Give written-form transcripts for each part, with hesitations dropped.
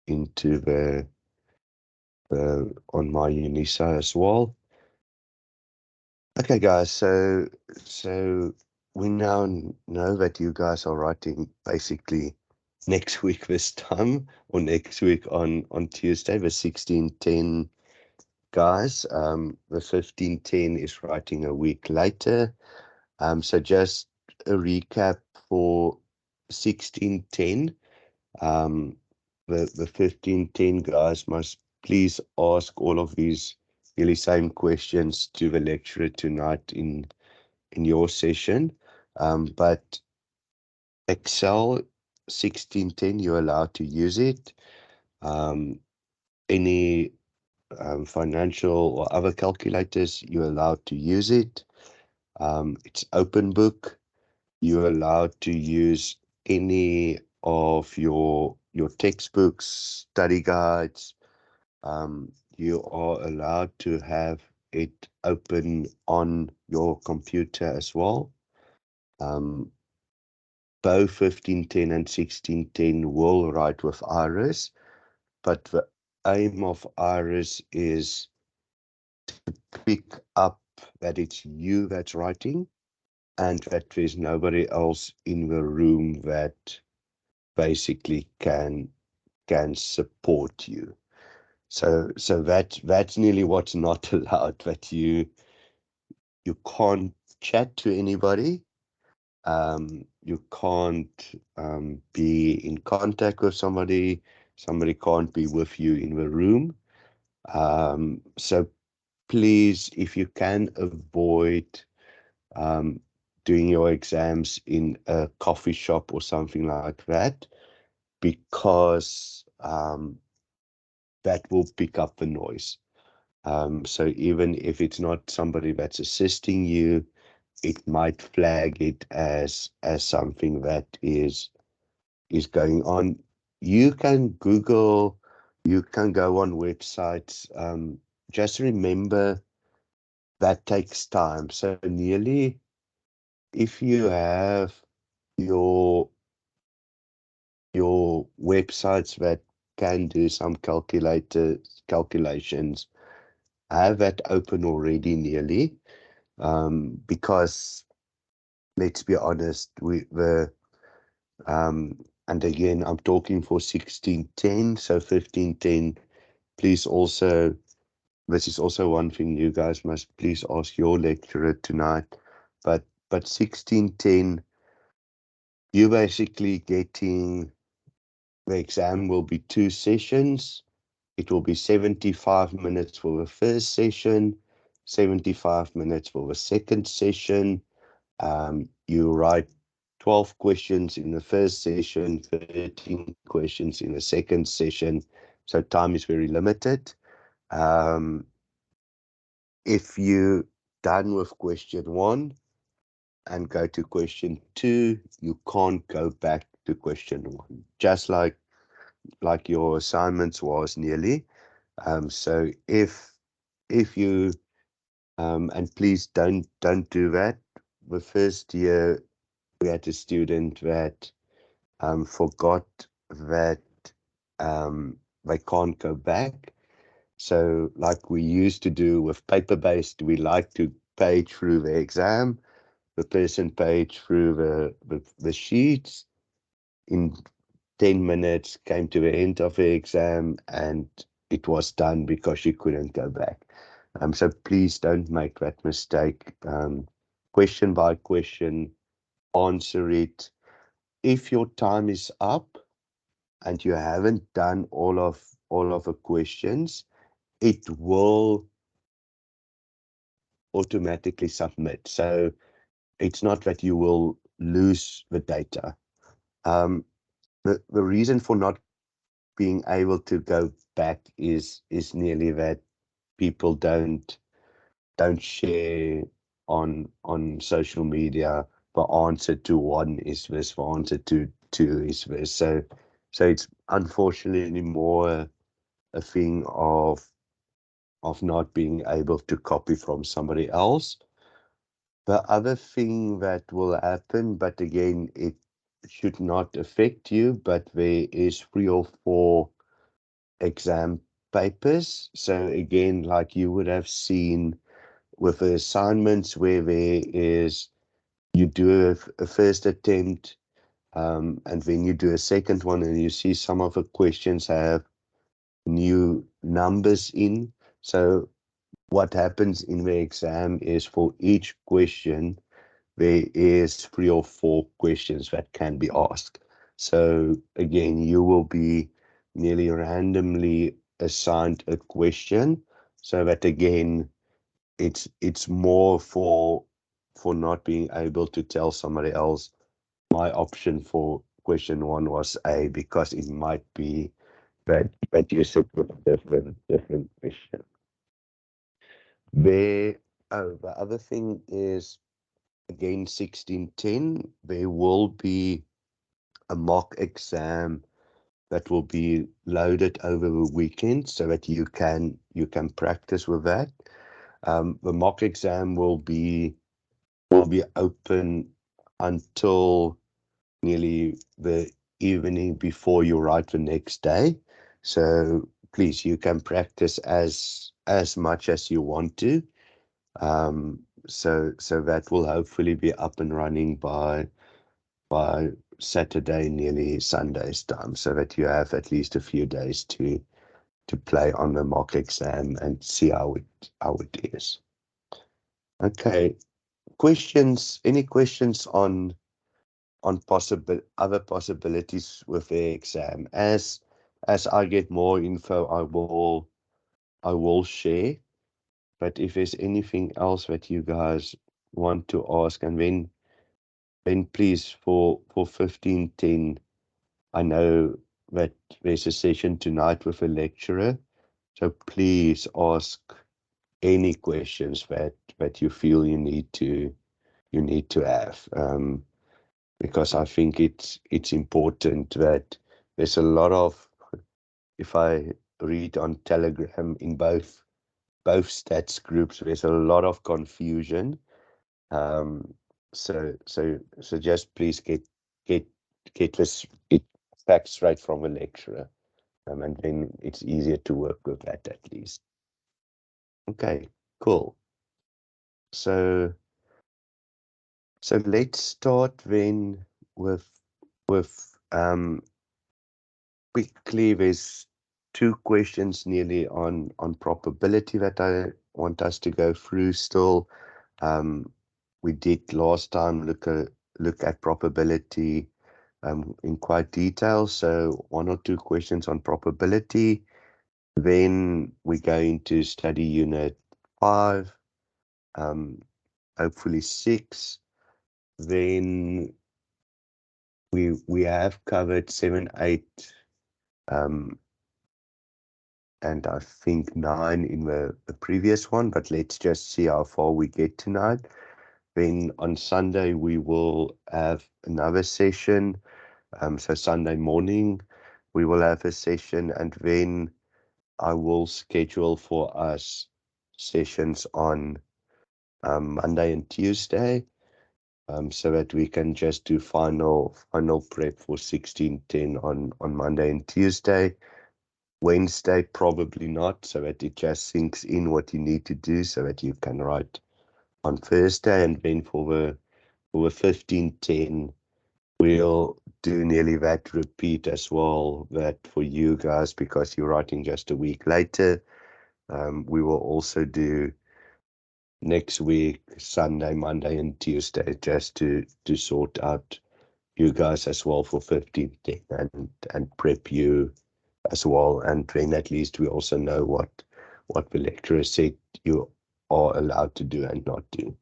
into the on my Unisa as well. Okay, guys, so we now know that you guys are writing basically next week this time, or next week on Tuesday, the 1610, guys. The 1510 is writing a week later. So just a recap for 1610. The 1510 guys must please ask all of these really same questions to the lecturer tonight in your session. But Excel 1610, you're allowed to use it. Any financial or other calculators, you're allowed to use it. It's open book. You're allowed to use any of your textbooks, study guides. You are allowed to have it open on your computer as well. Both 1510 and 1610 will write with Iris, but the aim of Iris is to pick up that it's you that's writing and that there's nobody else in the room that basically can support you. So that's nearly what's not allowed, that you can't chat to anybody. You can't be in contact with somebody. Somebody can't be with you in the room. So please, if you can avoid doing your exams in a coffee shop or something like that, because that will pick up the noise. So even if it's not somebody that's assisting you, it might flag it as something that is going on. You can Google, you can go on websites. Just remember that takes time. So nearly, if you have your websites that can do some calculations, have that open already nearly, because let's be honest, and again, I'm talking for 1610, so 1510, please also, this is also one thing you guys must please ask your lecturer tonight, but 1610, you basically getting, the exam will be 2 sessions. It will be 75 minutes for the first session, 75 minutes for the second session. You write 12 questions in the first session, 13 questions in the second session. So time is very limited. If you're done with question 1 and go to question 2, you can't go back to question 1, just like your assignments was nearly. So if you and please don't do that. The first year we had a student that forgot that they can't go back. So like we used to do with paper-based, we like to page through the exam. The person paged through the sheets in 10 minutes, came to the end of the exam, and it was done because she couldn't go back. So please don't make that mistake. Question by question, answer it. If your time is up and you haven't done all of the questions, it will automatically submit. So it's not that you will lose the data. The reason for not being able to go back is nearly that people don't share on social media. The answer to 1 is this, the answer to 2 is this. So it's unfortunately more a thing of not being able to copy from somebody else. The other thing that will happen, but again, it should not affect you, but there is 3 or 4 exam papers. So again, like you would have seen with the assignments where there is, you do a first attempt, and then you do a second one, and you see some of the questions have new numbers in. So what happens in the exam is for each question, there is 3 or 4 questions that can be asked. So again, you will be nearly randomly assigned a question, so that again, it's more for not being able to tell somebody else my option for question 1 was A, because it might be that you sit with a different question. There, the other thing is, again, 1610, there will be a mock exam that will be loaded over the weekend so that you can practice with that. The mock exam will be open until nearly the evening before you write the next day. So please, you can practice as much as you want to. So that will hopefully be up and running by Saturday, nearly Sunday's time, so that you have at least a few days to play on the mock exam and see how it is. Okay, questions? Any questions on other possibilities with the exam? As I get more info, I will share. But if there's anything else that you guys want to ask, and then please, for 1510, I know that there's a session tonight with a lecturer, so please ask any questions that you feel you need to have, because I think it's important that there's a lot of, if I read on Telegram in both stats groups, there's a lot of confusion. So just please get this facts straight from a lecturer, and then it's easier to work with that at least. Okay, cool. So let's start then with quickly. There's 2 questions nearly on probability that I want us to go through still. We did last time look at probability in quite detail, so 1 or 2 questions on probability. Then we're going to study unit 5, hopefully 6. Then we have covered 7, 8, and I think 9 in the previous one, but let's just see how far we get tonight. Then on Sunday we will have another session. So Sunday morning we will have a session, and then I will schedule for us sessions on Monday and Tuesday, so that we can just do final prep for 1610 on Monday and Tuesday. Wednesday probably not, so that it just sinks in what you need to do so that you can write on Thursday. And then for the 1510, we'll do nearly that repeat as well, that for you guys, because you're writing just a week later. We will also do next week, Sunday, Monday, and Tuesday, just to sort out you guys as well for 1510 and prep you as well. And then at least we also know what the lecturer said you are allowed to do and not do.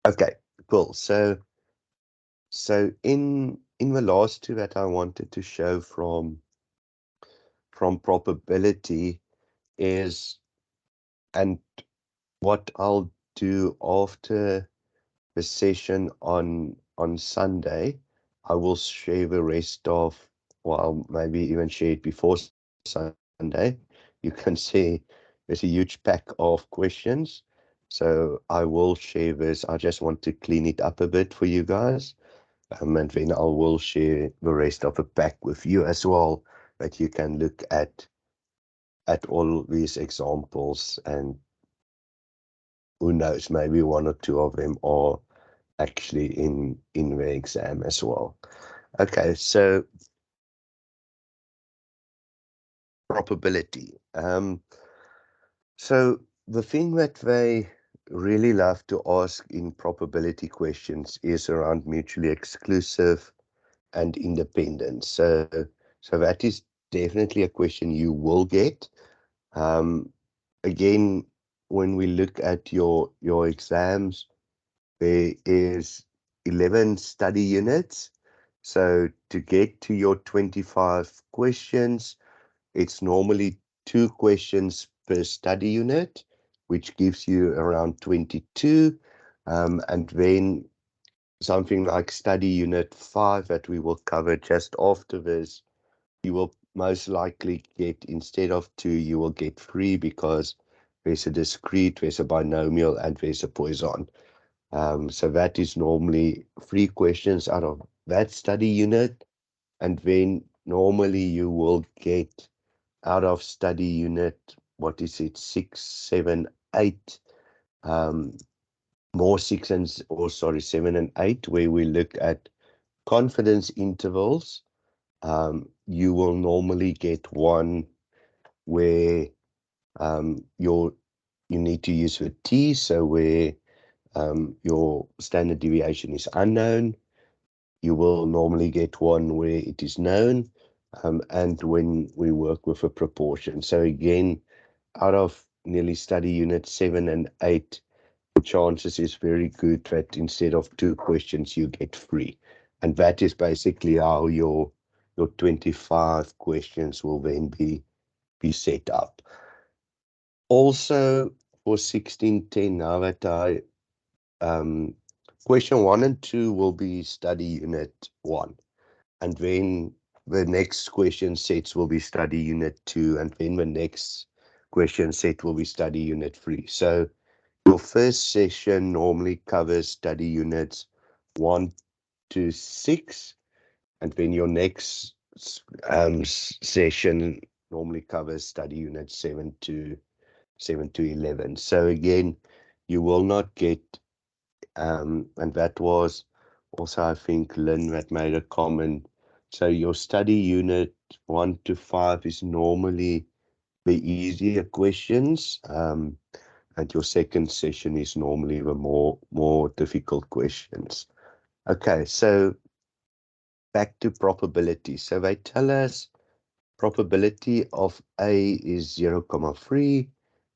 Okay, cool. So in the last 2 that I wanted to show from probability is, and what I'll do after the session on Sunday, I will share the rest of, well, maybe even share it before Sunday. You can see there's a huge pack of questions, so I will share this. I just want to clean it up a bit for you guys. And then I will share the rest of the pack with you as well, that you can look at all these examples, and who knows, maybe one or two of them are actually in the exam as well. Okay, so probability. So the thing that they really love to ask in probability questions is around mutually exclusive and independent. So that is definitely a question you will get. Again, when we look at your exams, there is 11 study units. So to get to your 25 questions, it's normally 2 questions per study unit, which gives you around 22. And then something like study unit 5 that we will cover just after this, you will most likely get, instead of 2, you will get 3, because there's a discrete, there's a binomial, and there's a Poisson. So that is normally 3 questions out of that study unit. And then normally you will get out of study unit, what is it, 6, 7, 8, more 6 and, or sorry, 7 and 8, where we look at confidence intervals. You will normally get one where you need to use the T, so where your standard deviation is unknown. You will normally get one where it is known, and when we work with a proportion. So again, out of nearly study units 7 and 8, the chances is very good that instead of 2 questions, you get 3. And that is basically how your 25 questions will then be set up. Also, for 1610, now that question 1 and 2 will be study unit 1. And then the next question sets will be study unit 2, and then the next question set will be study unit 3. So your first session normally covers study units 1 to 6, and then your next session normally covers study units 7 to 11. So again, you will not get, and that was also, I think, Lynn that made a comment. So your study unit 1 to 5 is normally the easier questions, and your second session is normally the more difficult questions. Okay, so back to probability. So they tell us probability of A is 0.3,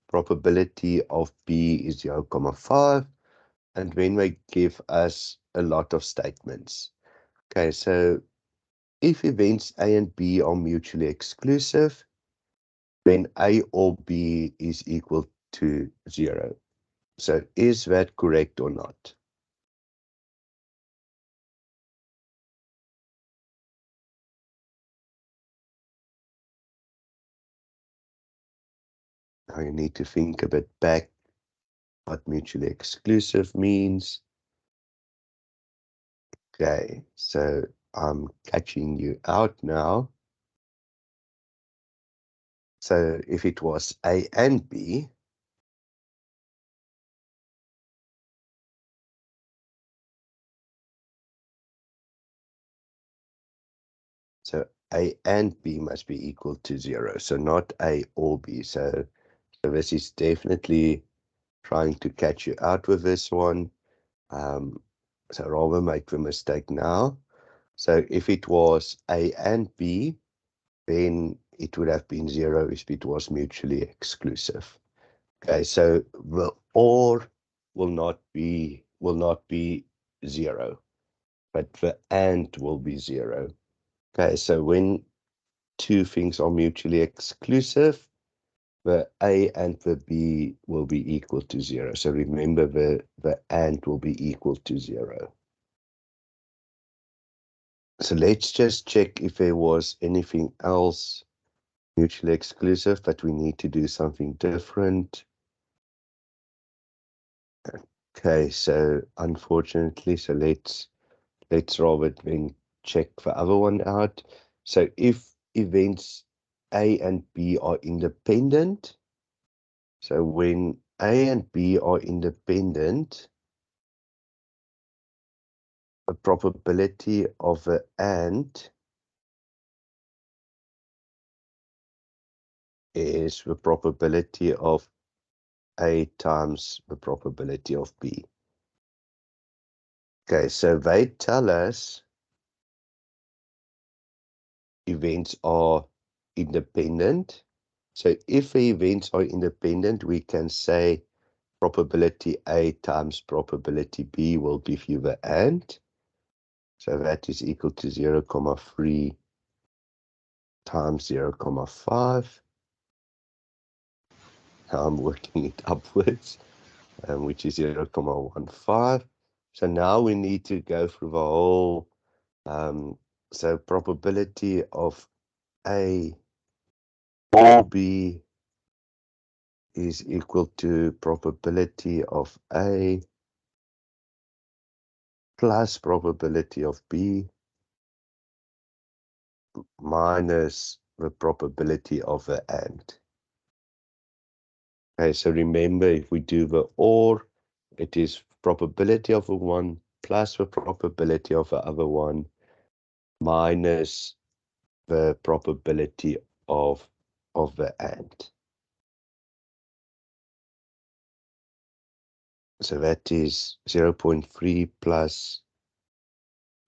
probability of B is 0.5, and then they give us a lot of statements. Okay, so if events A and B are mutually exclusive, then A or B is equal to 0. So is that correct or not? Now you need to think a bit back what mutually exclusive means. Okay, so I'm catching you out now. So if it was A and B, so A and B must be equal to 0. So not A or B. So this is definitely trying to catch you out with this one. So rather make the mistake now. So if it was A and B, then it would have been 0 if it was mutually exclusive. Okay, so the or will not be 0, but the and will be 0. Okay, so when 2 things are mutually exclusive, the A and the B will be equal to 0. So remember, the and will be equal to 0. So let's just check if there was anything else mutually exclusive, but we need to do something different. Okay, so unfortunately, so let's let's rather then check the other one out. So if events A and B are independent, so when A and B are independent, the probability of the AND is the probability of A times the probability of B. Okay, so they tell us events are independent. So if the events are independent, we can say probability A times probability B will give you the AND. So that is equal to 0,3 times 0,5. Now I'm working it upwards, which is 0,15. So now we need to go through the whole, so probability of A or B is equal to probability of A plus probability of B minus the probability of the AND. Okay, so remember, if we do the OR, it is probability of the one plus the probability of the other one minus the probability of the AND. So that is 0.3 plus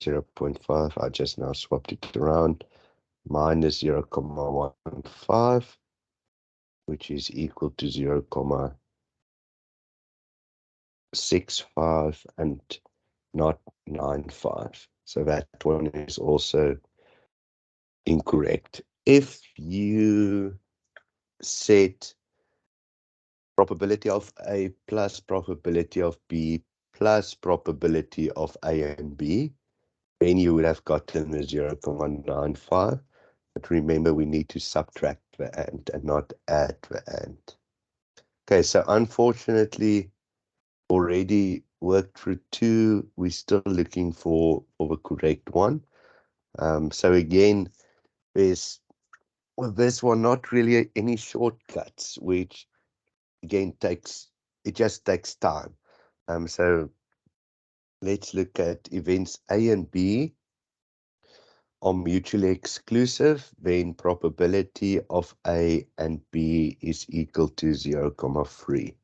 0.5. I just now swapped it around, minus 0,15, which is equal to 0,65 and not 95. So that one is also incorrect. If you set probability of A plus probability of B plus probability of A and B, then you would have gotten the 0,95. But remember, we need to subtract the AND and not add the AND. Okay, so unfortunately, already worked through 2. We're still looking for the correct one. So again, there's with this one not really any shortcuts, which again just takes time. So let's look at events A and B are mutually exclusive, then probability of A and B is equal to 0,3.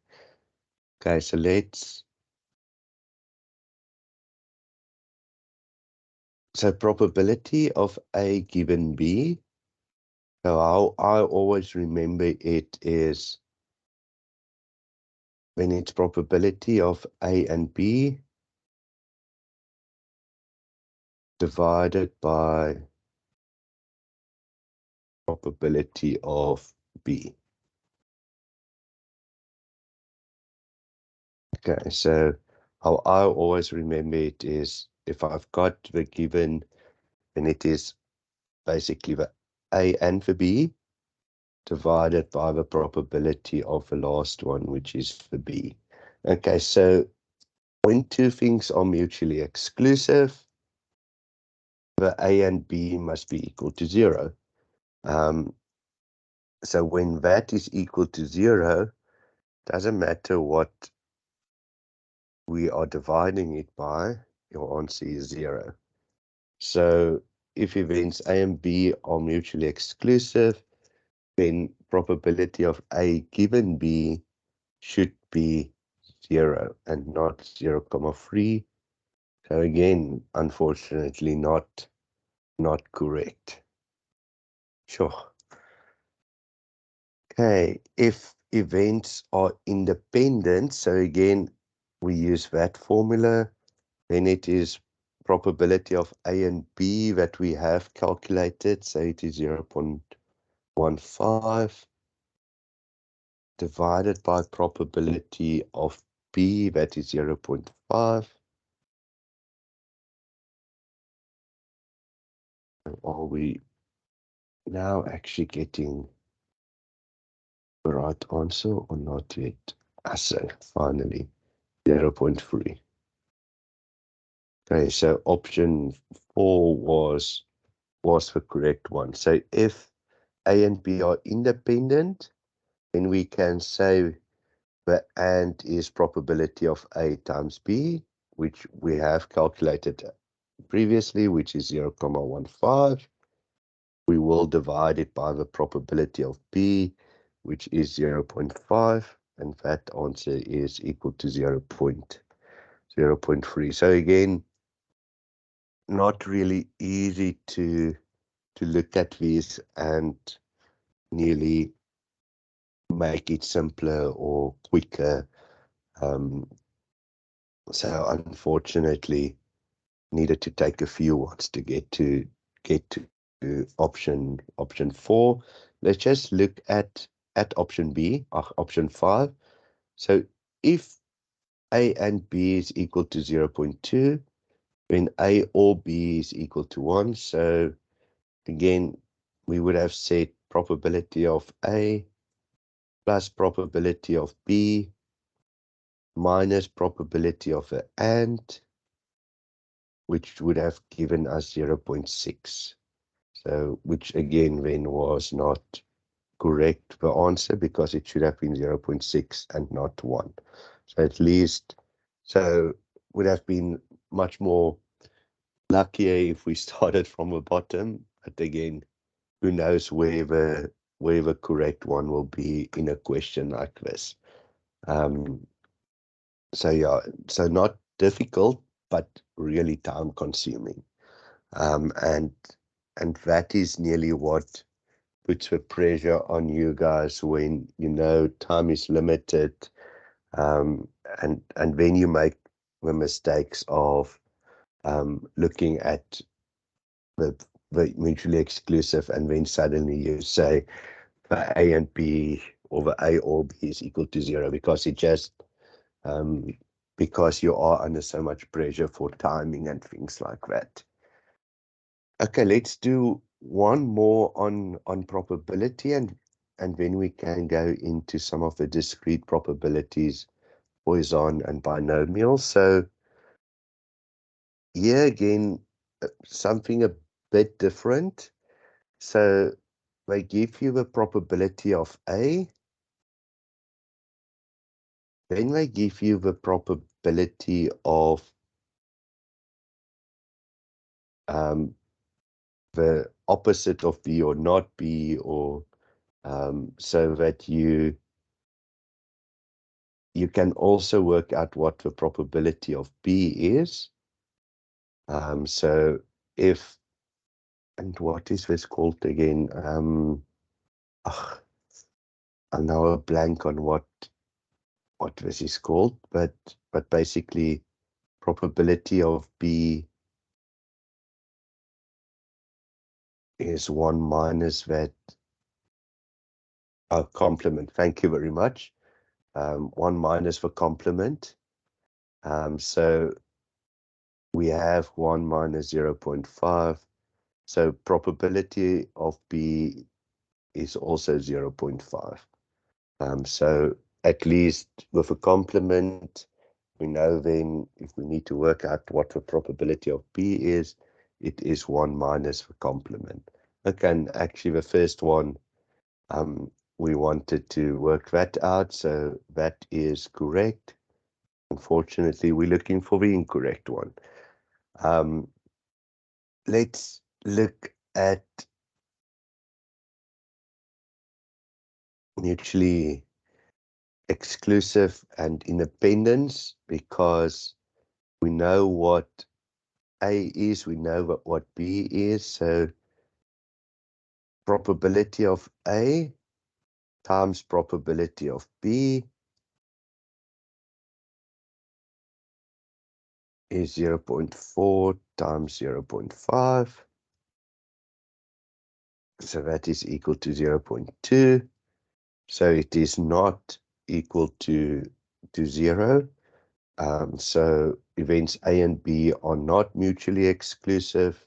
Okay, so so probability of A given B, so how I always remember it is when it's probability of A and B divided by probability of B. Okay, so how I always remember it is if I've got the given, then it is basically the A and the B divided by the probability of the last one, which is the B. Okay, so when two things are mutually exclusive, the A and B must be equal to 0. So when that is equal to 0, doesn't matter what we are dividing it by, your answer is 0. So if events A and B are mutually exclusive, then probability of A given B should be 0 and not 0,3. So again, unfortunately, not correct. Sure. Okay, if events are independent, so again, we use that formula, then it is probability of A and B that we have calculated, so it is 0.15 divided by probability of B, that is 0.5. Are we now actually getting the right answer or not yet? So finally, 0.3. Okay, so option 4 was the correct one. So if A and B are independent, then we can say the AND is probability of A times B, which we have calculated previously, which is 0.15. We will divide it by the probability of B, which is 0.5, and that answer is equal to 0.3. So again, not really easy to look at these and nearly make it simpler or quicker. So unfortunately, needed to take a few ones to get to option 4. Let's just look at option B, option 5. So if A and B is equal to 0.2, then A or B is equal to 1. So again, we would have said probability of A plus probability of B minus probability of the AND, which would have given us 0.6. So, which again then was not correct, the answer, because it should have been 0.6 and not 1. So at least, so would have been much more luckier if we started from the bottom. But again, who knows where the correct one will be in a question like this. So yeah, so not difficult, but really time consuming. And that is nearly what puts the pressure on you guys when you know time is limited, and then you make the mistakes of looking at the mutually exclusive, and then suddenly you say the A and B, or the A or B is equal to 0, because it just because you are under so much pressure for timing and things like that. Okay, let's do one more on probability, and then we can go into some of the discrete probabilities, Poisson and binomials. So here again, something a bit different. So they give you the probability of A, then they give you the probability of the opposite of B or not B, or so that you can also work out what the probability of B is. So if, and what is this called again? I'm now a blank on what this is called, but basically probability of B is 1 minus that complement. Thank you very much. 1 minus the complement. So we have 1 minus 0.5. So probability of B is also 0.5. So at least with a complement, we know then if we need to work out what the probability of B is, it is 1 minus the complement. Okay, and actually the first one, we wanted to work that out, so that is correct. Unfortunately, we're looking for the incorrect one. Let's look at mutually exclusive and independence, because we know what A is, we know what B is. So probability of A times probability of B is 0.4 times 0.5. So that is equal to 0.2. So it is not equal to 0. So events A and B are not mutually exclusive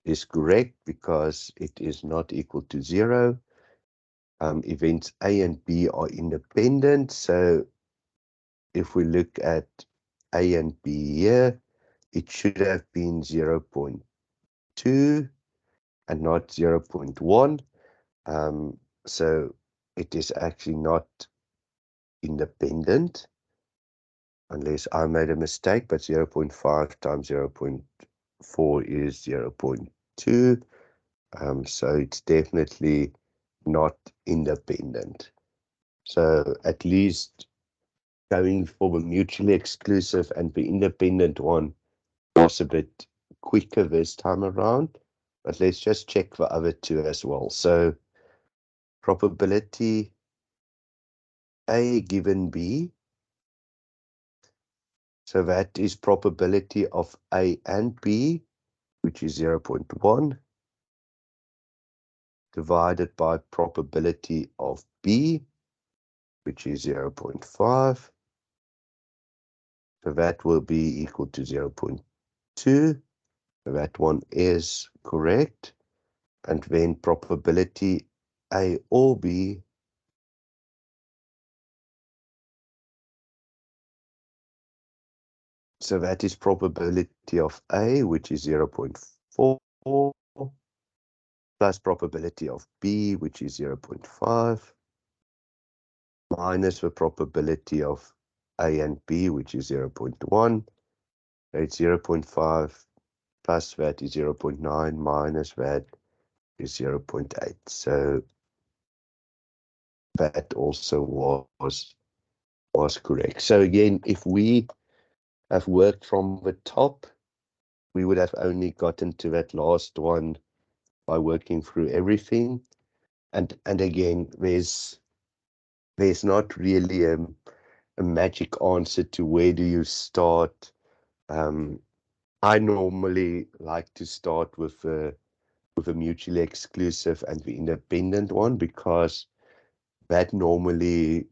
is correct, because it is not equal to 0. Events A and B are independent. So if we look at A and B here, it should have been 0.2 and not 0.1. So it is actually not independent, unless I made a mistake, but 0.5 times 0.4 is 0.2. So it's definitely not independent. So at least going for the mutually exclusive and the independent one was a bit quicker this time around, but let's just check the other two as well. So probability A given B, so that is probability of A and B, which is 0.1, divided by probability of B, which is 0.5. So that will be equal to 0.2. So that one is correct. And then probability A or B, so that is probability of A, which is 0.4, plus probability of B, which is 0.5, minus the probability of A and B, which is 0.1. It's 0.5 plus that is 0.9 minus that is 0.8. So that also was correct. So again, if we have worked from the top, we would have only gotten to that last one by working through everything. And again, there's not really a magic answer to where do you start. I normally like to start with a mutually exclusive and the independent one, because that normally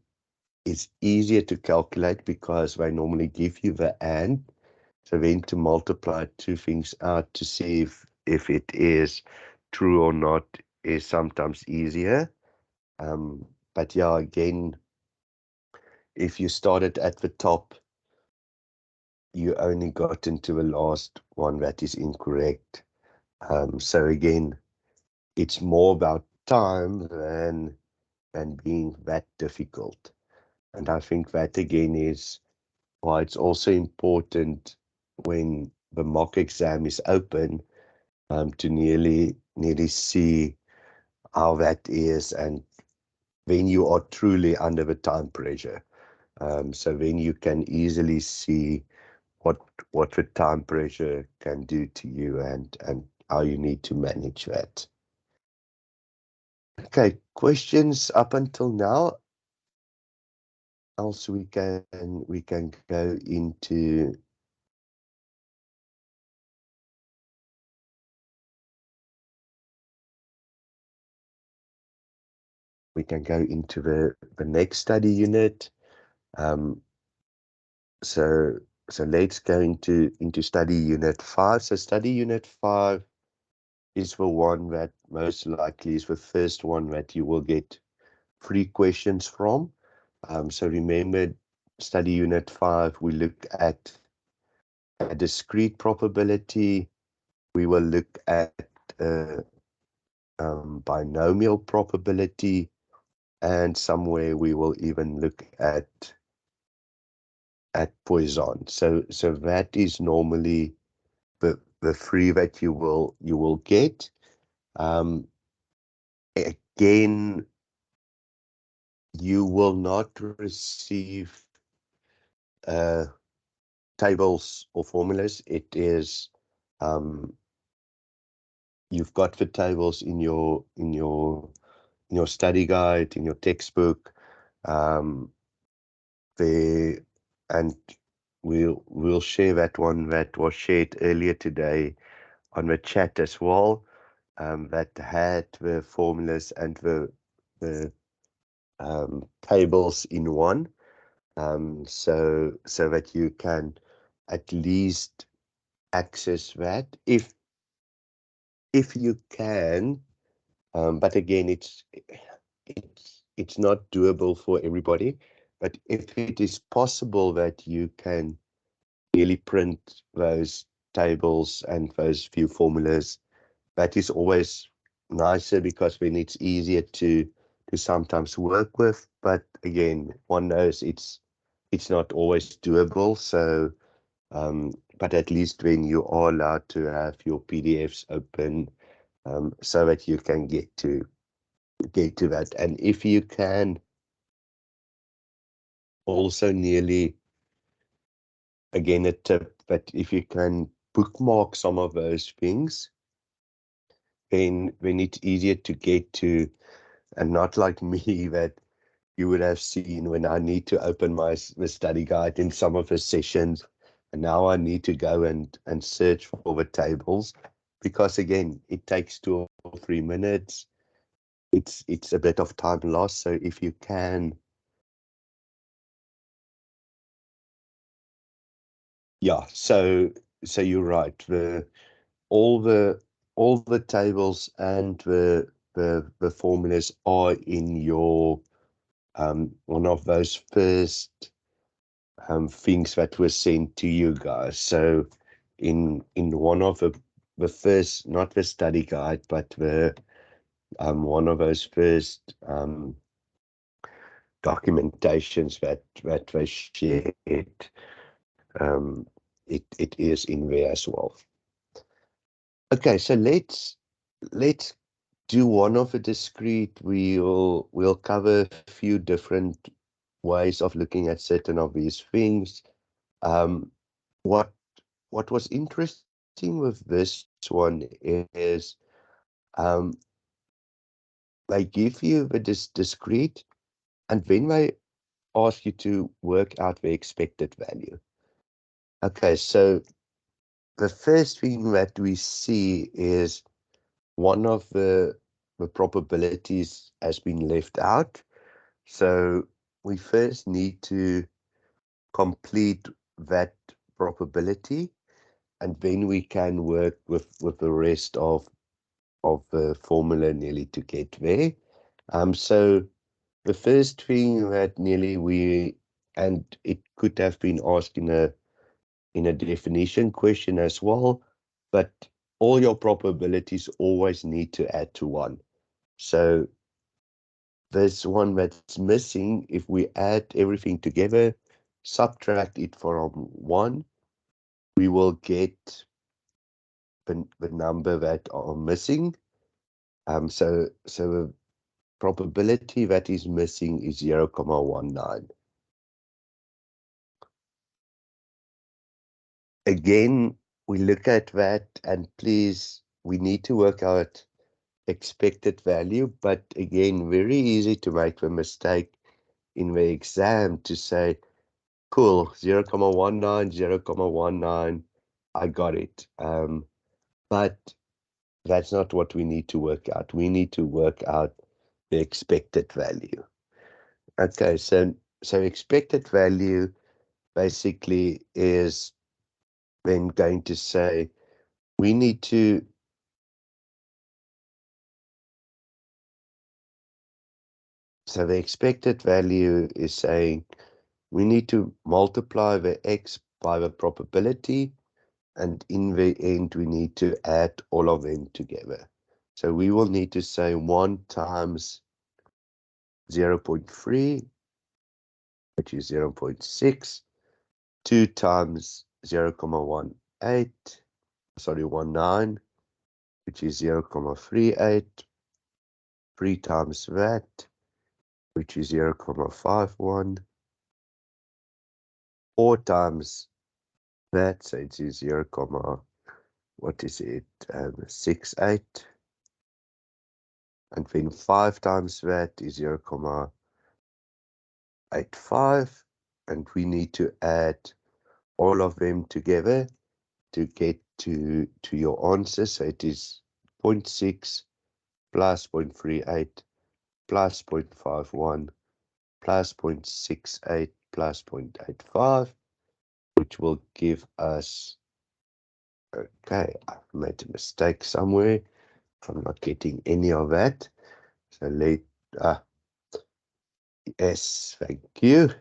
is easier to calculate, because they normally give you the and. So then to multiply two things out to see if it is true or not is sometimes easier. But yeah, again, if you started at the top, you only got into the last one that is incorrect. So again, it's more about time than being that difficult. And I think that again is why it's also important when the mock exam is open, to nearly see how that is, and when you are truly under the time pressure. So then you can easily see what the time pressure can do to you, and how you need to manage that. Okay, questions up until now? Else we can go into the next study unit. So let's go into study unit 5. So study unit 5 is the one that most likely is the first one that you will get 3 questions from. So remember, study unit 5, we looked at a discrete probability. We will look at binomial probability, and somewhere we will even look at Poisson. So that is normally the 3 that you will get. Again, you will not receive tables or formulas. It is you've got the tables in your study guide, in your textbook. There, and we'll share that one that was shared earlier today on the chat as well. That had the formulas and the tables in one, so that you can at least access that if you can. But again, it's not doable for everybody. But if it is possible that you can really print those tables and those few formulas. That is always nicer because then it's easier to sometimes work with. But again, one knows it's not always doable. So, but at least when you are allowed to have your PDFs open, so that you can get to that. And if you can also nearly, again, a tip that if you can bookmark some of those things, then it's easier to get to, and not like me that you would have seen when I need to open the study guide in some of the sessions, and now I need to go and search for the tables, because again, it takes 2 or 3 minutes. It's a bit of time lost. So if you can, yeah. So you're right. All the tables and the formulas are in your one of those first things that were sent to you guys. So in one of the first, not the study guide, but the one of those first documentations that they shared, it is in there as well. Okay, so let's do one of a discrete. We'll cover a few different ways of looking at certain of these things. What was interesting with this one is they give you the discrete, and then they ask you to work out the expected value. Okay, so the first thing that we see is one of the probabilities has been left out. So we first need to complete that probability, and then we can work with the rest of the formula nearly to get there. So the first thing that nearly and it could have been asked in a definition question as well, but all your probabilities always need to add to 1. So this one that's missing, if we add everything together, subtract it from 1, we will get the number that are missing. So the probability that is missing is 0.19. Again, we look at that, and please, we need to work out expected value, but again, very easy to make the mistake in the exam to say, cool, 0.19, 0.19, I got it. But that's not what we need to work out. We need to work out the expected value. Okay, so expected value basically is then going to say we need to, so the expected value is saying we need to multiply the x by the probability, and in the end we need to add all of them together. So we will need to say 1 times 0.3, which is 0.6, 2 times 0.18, sorry, 19, which is 0.38, 3 times that, which is 0.51, 4 times that, so it is 0, what is it, 68, and then 5 times that is 0.85, and we need to add all of them together to get to your answer. So it is 0.6 plus 0.38 plus 0.51 plus 0.68 plus 0.85, which will give us, okay, I've made a mistake somewhere. I'm not getting any of that. So yes, thank you.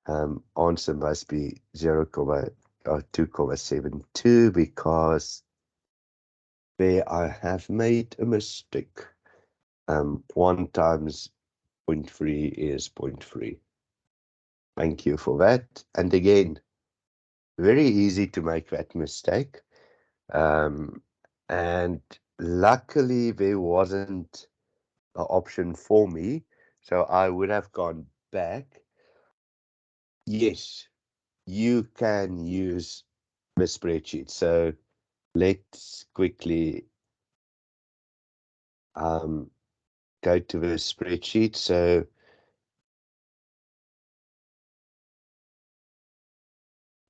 answer must be 2.72 because there I have made a mistake. 1 times 0.3 is 0.3. Thank you for that. And again, very easy to make that mistake. And luckily there wasn't an option for me, so I would have gone back. Yes, you can use the spreadsheet. So let's quickly go to the spreadsheet. So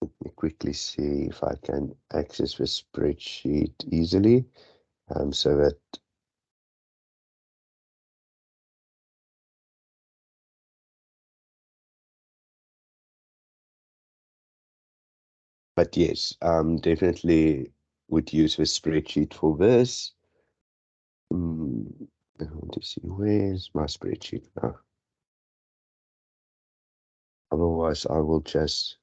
let me quickly see if I can access the spreadsheet easily. So that, but yes, definitely would use the spreadsheet for this. I want to see, where's my spreadsheet now? Otherwise, I will just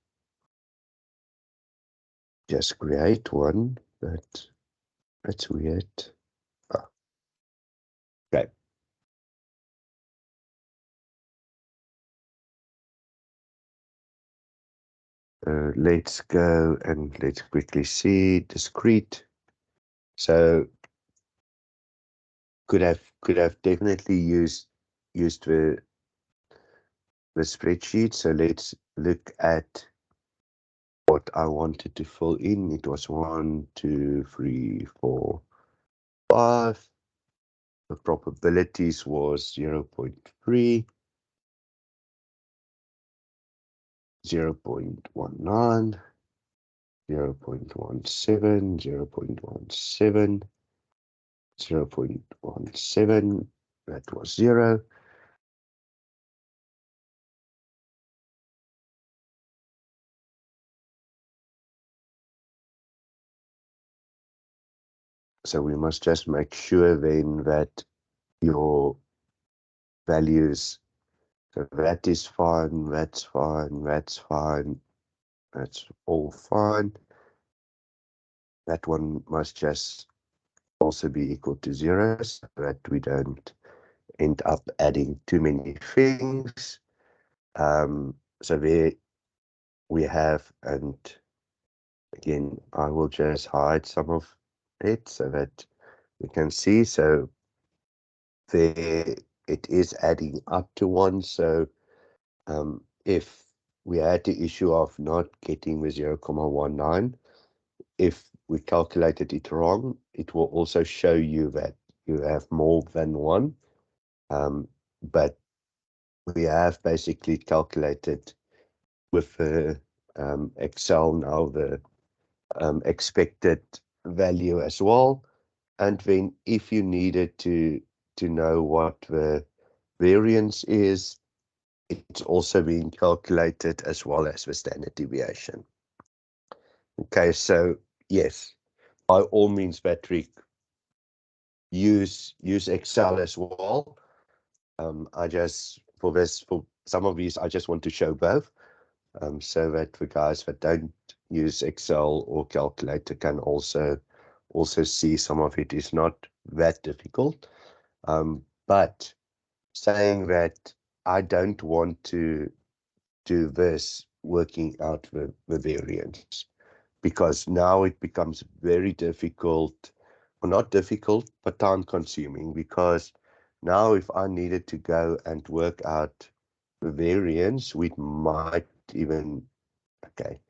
create one, but that's weird. Ah, okay. Let's go and let's quickly see discrete. So could have definitely used the spreadsheet. So let's look at what I wanted to fill in. It was 1, 2, 3, 4, 5. The probabilities was 0.3, 0.19, 0.17, 0.17, 0.17. That was 0. So we must just make sure then that your values, so that is fine, that's fine, that's fine, that's all fine. That one must just also be equal to 0 so that we don't end up adding too many things. So there we have, and again, I will just hide some of it so that we can see. So there it is adding up to 1. So if we had the issue of not getting the 0.19, if we calculated it wrong, it will also show you that you have more than 1. But we have basically calculated with the Excel now the expected value as well. And then if you needed to know what the variance is, it's also being calculated as well as the standard deviation. Okay, so yes, by all means, Patrick, use Excel as well. I just, for some of these, I just want to show both, so that the guys that don't use Excel or calculator can also see some of it is not that difficult. But saying that, I don't want to do this working out the variance, because now it becomes very difficult, or not difficult, but time consuming, because now if I needed to go and work out the variance, we might even, okay,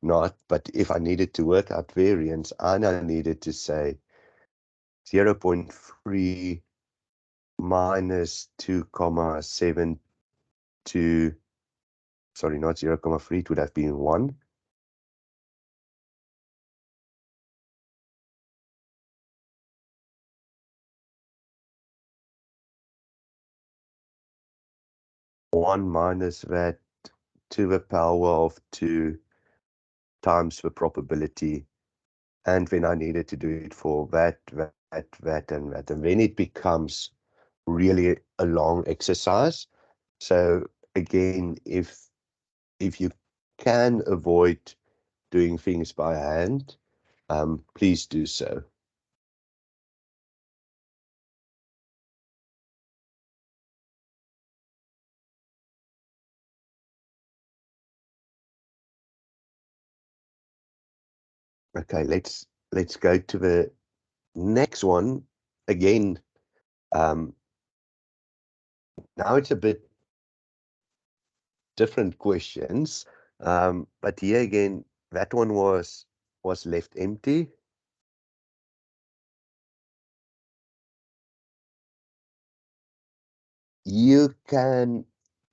not, but if I needed to work out variance, I now needed to say 0.3 minus 2.72, sorry, not 0.3, it would have been 1. 1 minus that to the power of 2 times the probability, and then I needed to do it for that, and that, and then it becomes really a long exercise. So again, if if you can avoid doing things by hand, please do so. Okay, let's go to the next one. Again, now it's a bit different questions, but here again, that one was left empty. You can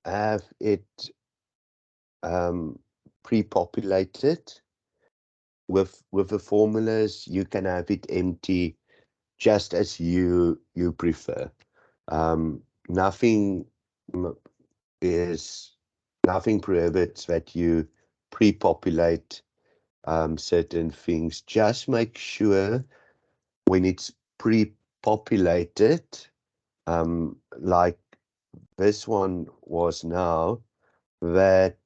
have it pre-populated with the formulas. You can have it empty, just as you prefer. Nothing is nothing prohibits that you pre-populate certain things. Just make sure when it's pre-populated, like this one was now, that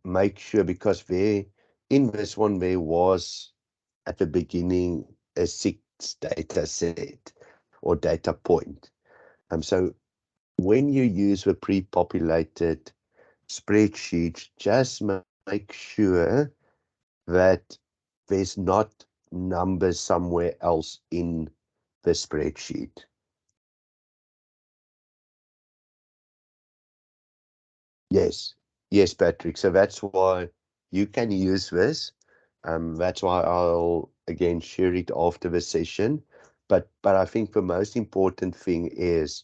make sure, because there in this one there was at the beginning a 6 data set or data point. So when you use the pre-populated spreadsheet, just make sure that there's not numbers somewhere else in the spreadsheet. Yes, yes, Patrick. So that's why you can use this. That's why I'll again share it after the session. But I think the most important thing is,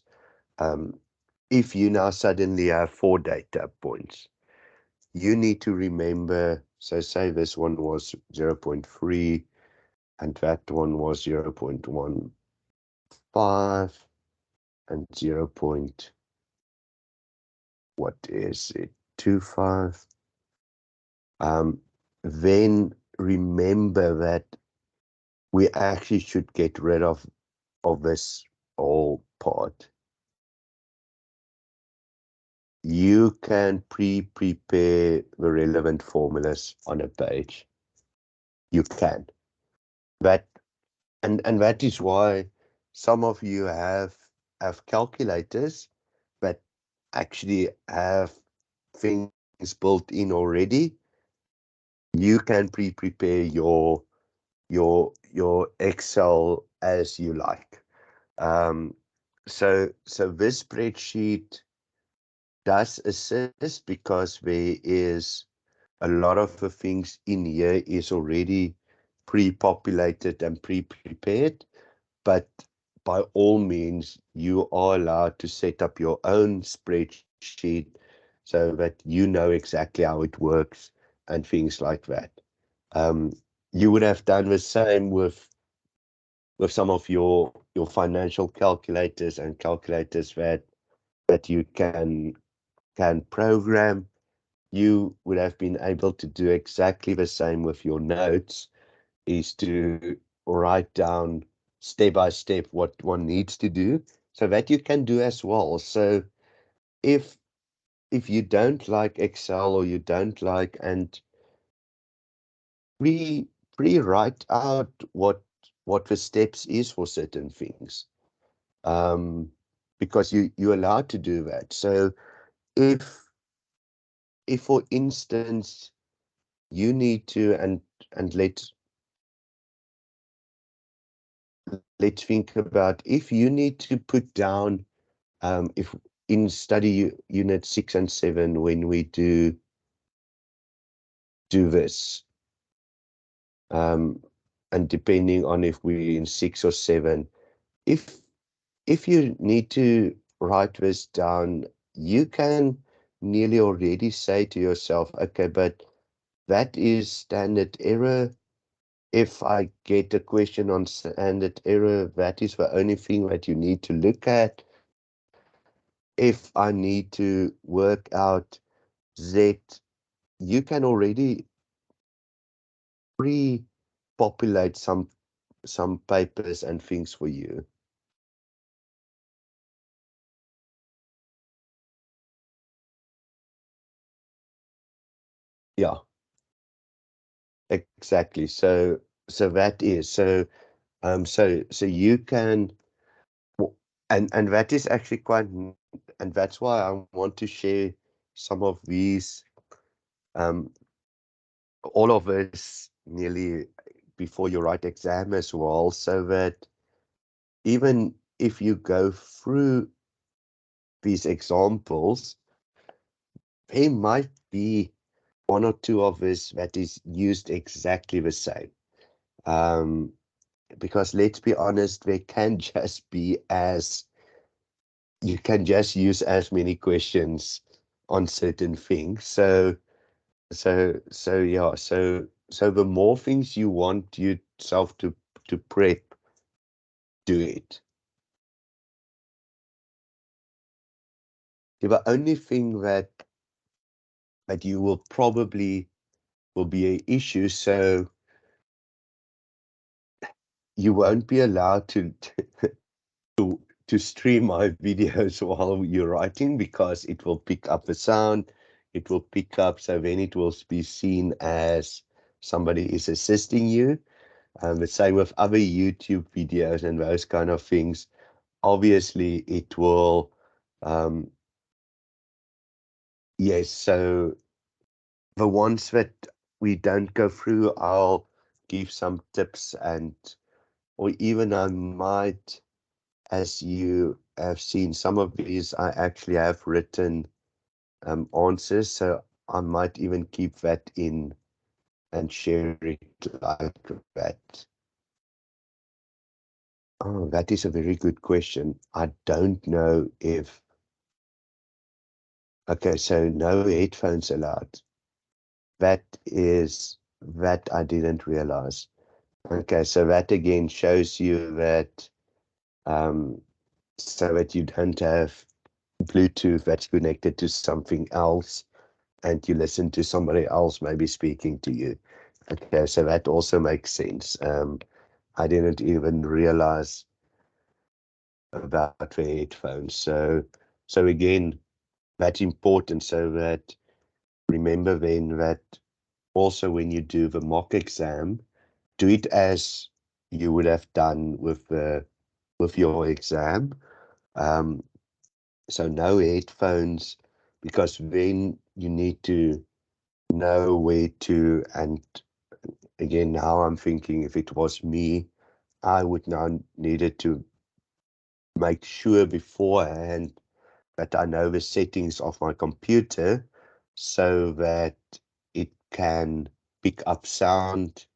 if you now suddenly have 4 data points, you need to remember, so say this one was 0.3 and that one was 0.15 and 0. What is it? 25. Then remember that we actually should get rid of this whole part. You can prepare the relevant formulas on a page. You can. That and that is why some of you have calculators that actually have things built in already. You can prepare your Excel as you like. So this spreadsheet does assist because there is a lot of the things in here is already pre-populated and pre-prepared, but by all means, you are allowed to set up your own spreadsheet so that you know exactly how it works and things like that. You would have done the same with some of your financial calculators and calculators that you can program. You would have been able to do exactly the same with your notes, is to write down step by step what one needs to do, so that you can do as well. So if you don't like Excel, or you don't like, and write out what the steps is for certain things, because you're allowed to do that. So if for instance you need to, and let's think about, if you need to put down, if in study unit 6 and 7, when we do this, and depending on if we're in 6 or 7, if you need to write this down, you can nearly already say to yourself, okay, but that is standard error. If I get a question on standard error, that is the only thing that you need to look at. If I need to work out Z, you can already pre-populate some papers and things for you. Yeah, exactly. So that is so you can and that is actually quite and that's why I want to share some of these um all of this nearly before you write exam as well, so that even if you go through these examples, there might be one or two of this that is used exactly the same. Um, because let's be honest, there can just be as you can just use as many questions on certain things. So yeah, so the more things you want yourself to prep, do it. The only thing that you will probably will be an issue, so you won't be allowed to stream my videos while you're writing because it will pick up the sound, it will pick up, so then it will be seen as somebody is assisting you. The same with other YouTube videos and those kind of things. Obviously, it will, yes, so the ones that we don't go through, I'll give some tips or even I might, as you have seen, some of these I actually have written answers, so I might even keep that in and share it like that. Oh, that is a very good question. I don't know if, okay, so no headphones allowed. That I didn't realize. Okay, so that again shows you that so that you don't have Bluetooth that's connected to something else and you listen to somebody else maybe speaking to you. Okay, so that also makes sense. I didn't even realize about the headphones. So again, that's important so that remember then that also when you do the mock exam, do it as you would have done with your exam. Um, so no headphones, because then you need to know where to, and again, now I'm thinking if it was me, I would now needed to make sure beforehand that I know the settings of my computer so that it can pick up sound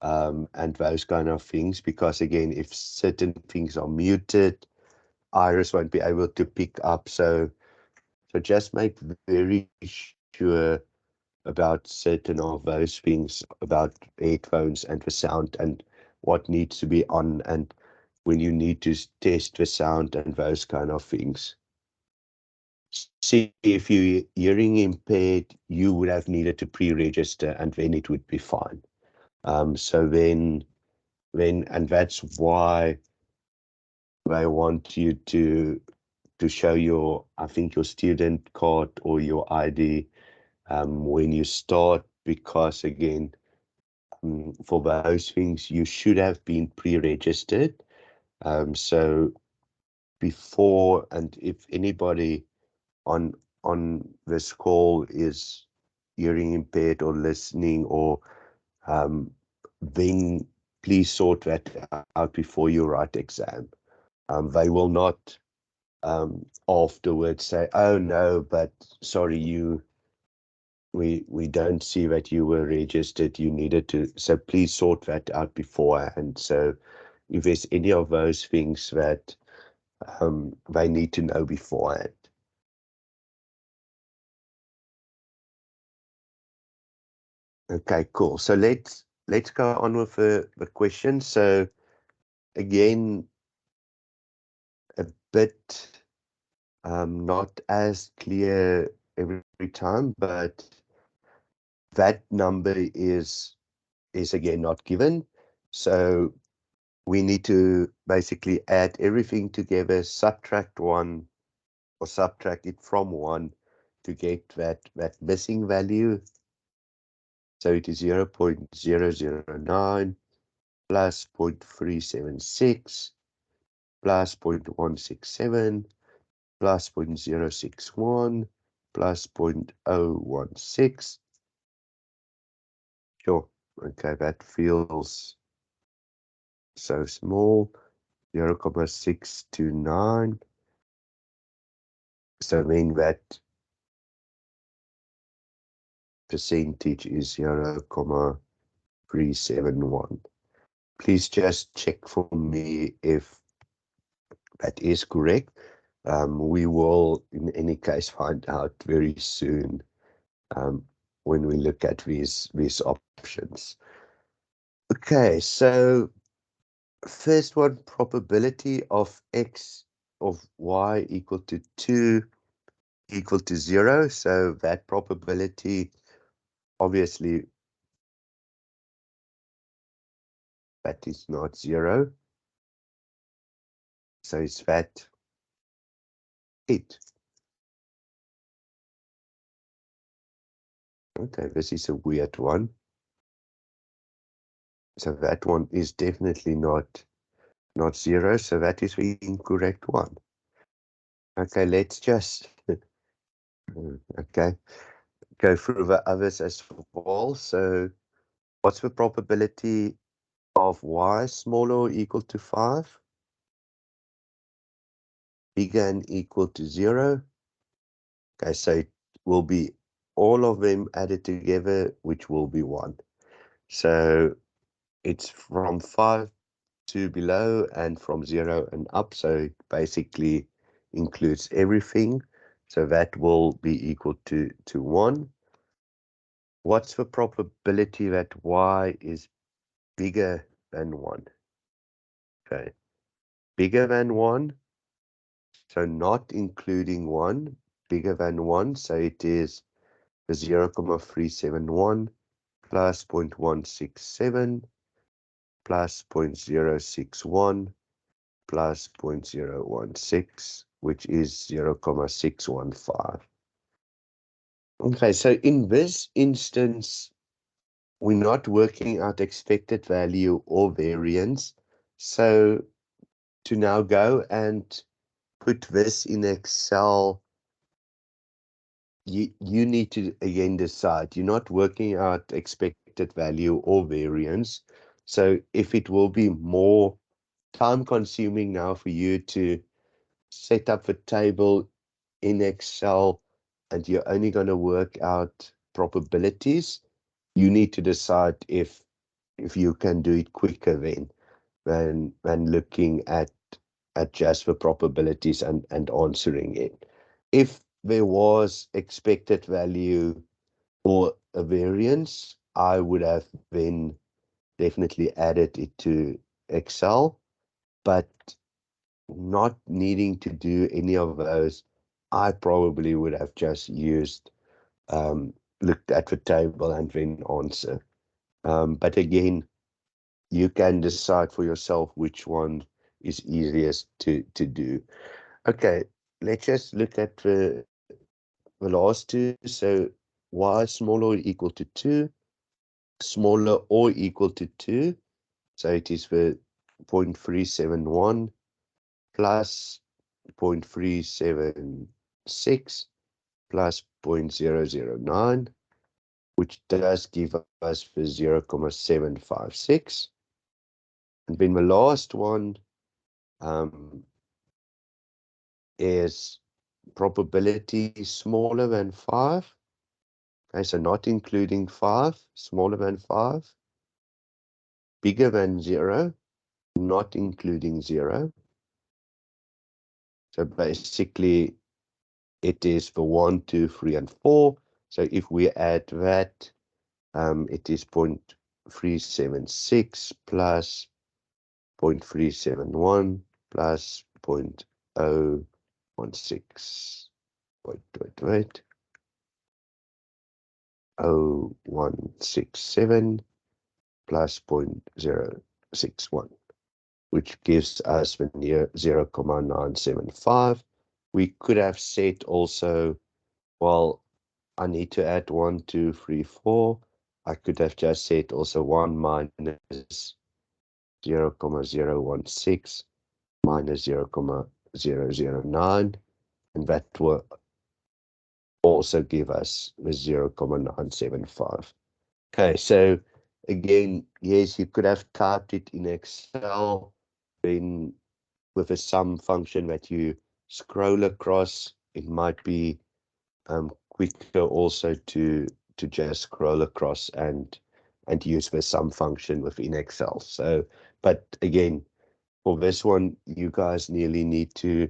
and those kind of things. Because again, if certain things are muted, Iris won't be able to pick up. So just make very sure about certain of those things about headphones and the sound and what needs to be on and when you need to test the sound and those kind of things. See, if you're hearing impaired, you would have needed to pre-register and then it would be fine. So then, and that's why they want you to show your, I think your student card or your ID when you start, because again, for those things, you should have been pre-registered. So before, and if anybody on this call is hearing impaired or listening or then please sort that out before you write exam. They will not afterwards say, oh no, but sorry, we don't see that you were registered, you needed to, so please sort that out beforehand. So if there's any of those things that they need to know beforehand. Okay, cool. So let's go on with the question. So again, a bit not as clear every time, but that number is again not given. So we need to basically add everything together, subtract one or subtract it from one to get that missing value. So it is 0.009 plus 0.376 plus 0.167 plus 0.061 plus 0.016. Sure, okay, that feels so small. 0.629. So then that percentage is 0.371. Please just check for me if that is correct. We will, in any case, find out very soon when we look at these options. Okay, so first one, probability of y equal to 2 equal to 0. So that probability, obviously, that is not 0. So it's that 8. Okay, this is a weird one. So that one is definitely not 0. So that is the incorrect one. Okay, let's just okay, go through the others as well. So what's the probability of y smaller or equal to 5? Bigger and equal to 0. Okay, so it will be all of them added together, which will be 1. So it's from 5 to below and from 0 and up. So it basically includes everything. So that will be equal to 1. What's the probability that y is bigger than 1? Okay, bigger than 1. So not including 1, bigger than 1. So it is 0.371 plus 0.167 plus 0.061 plus 0.016, which is 0.615. Okay, so in this instance, we're not working out expected value or variance. So to now go and put this in Excel, you need to again decide. You're not working out expected value or variance. So if it will be more time consuming now for you to set up a table in Excel and you're only going to work out probabilities, you need to decide if you can do it quicker than looking at just the probabilities and answering it. If there was expected value or a variance, I would have then definitely added it to Excel, but not needing to do any of those, I probably would have just used, looked at the table and then answer. But again, you can decide for yourself which one is easiest to do. Okay, let's just look at the last two. So y smaller or equal to 2, smaller or equal to 2. So it is the 0.371 plus 0.376 plus 0.009, which does give us the 0.756. And then the last one is probability smaller than 5. Okay, so not including 5, smaller than 5. Bigger than 0, not including 0. So basically, it is for 1, 2, 3, and 4. So if we add that, it is 0.376 plus 0.371 plus 0.016. Wait. 0.167 plus 0.061, which gives us the near 0.975. We could have said also, well, I need to add 1, 2, 3, 4. I could have just said also 1 minus 0.016 minus 0.009, and that will also give us the 0.975. Okay, so again, yes, you could have typed it in Excel, then with a sum function that you scroll across. It might be quicker also to just scroll across and use the sum function within Excel. So, but again, for this one, you guys nearly need to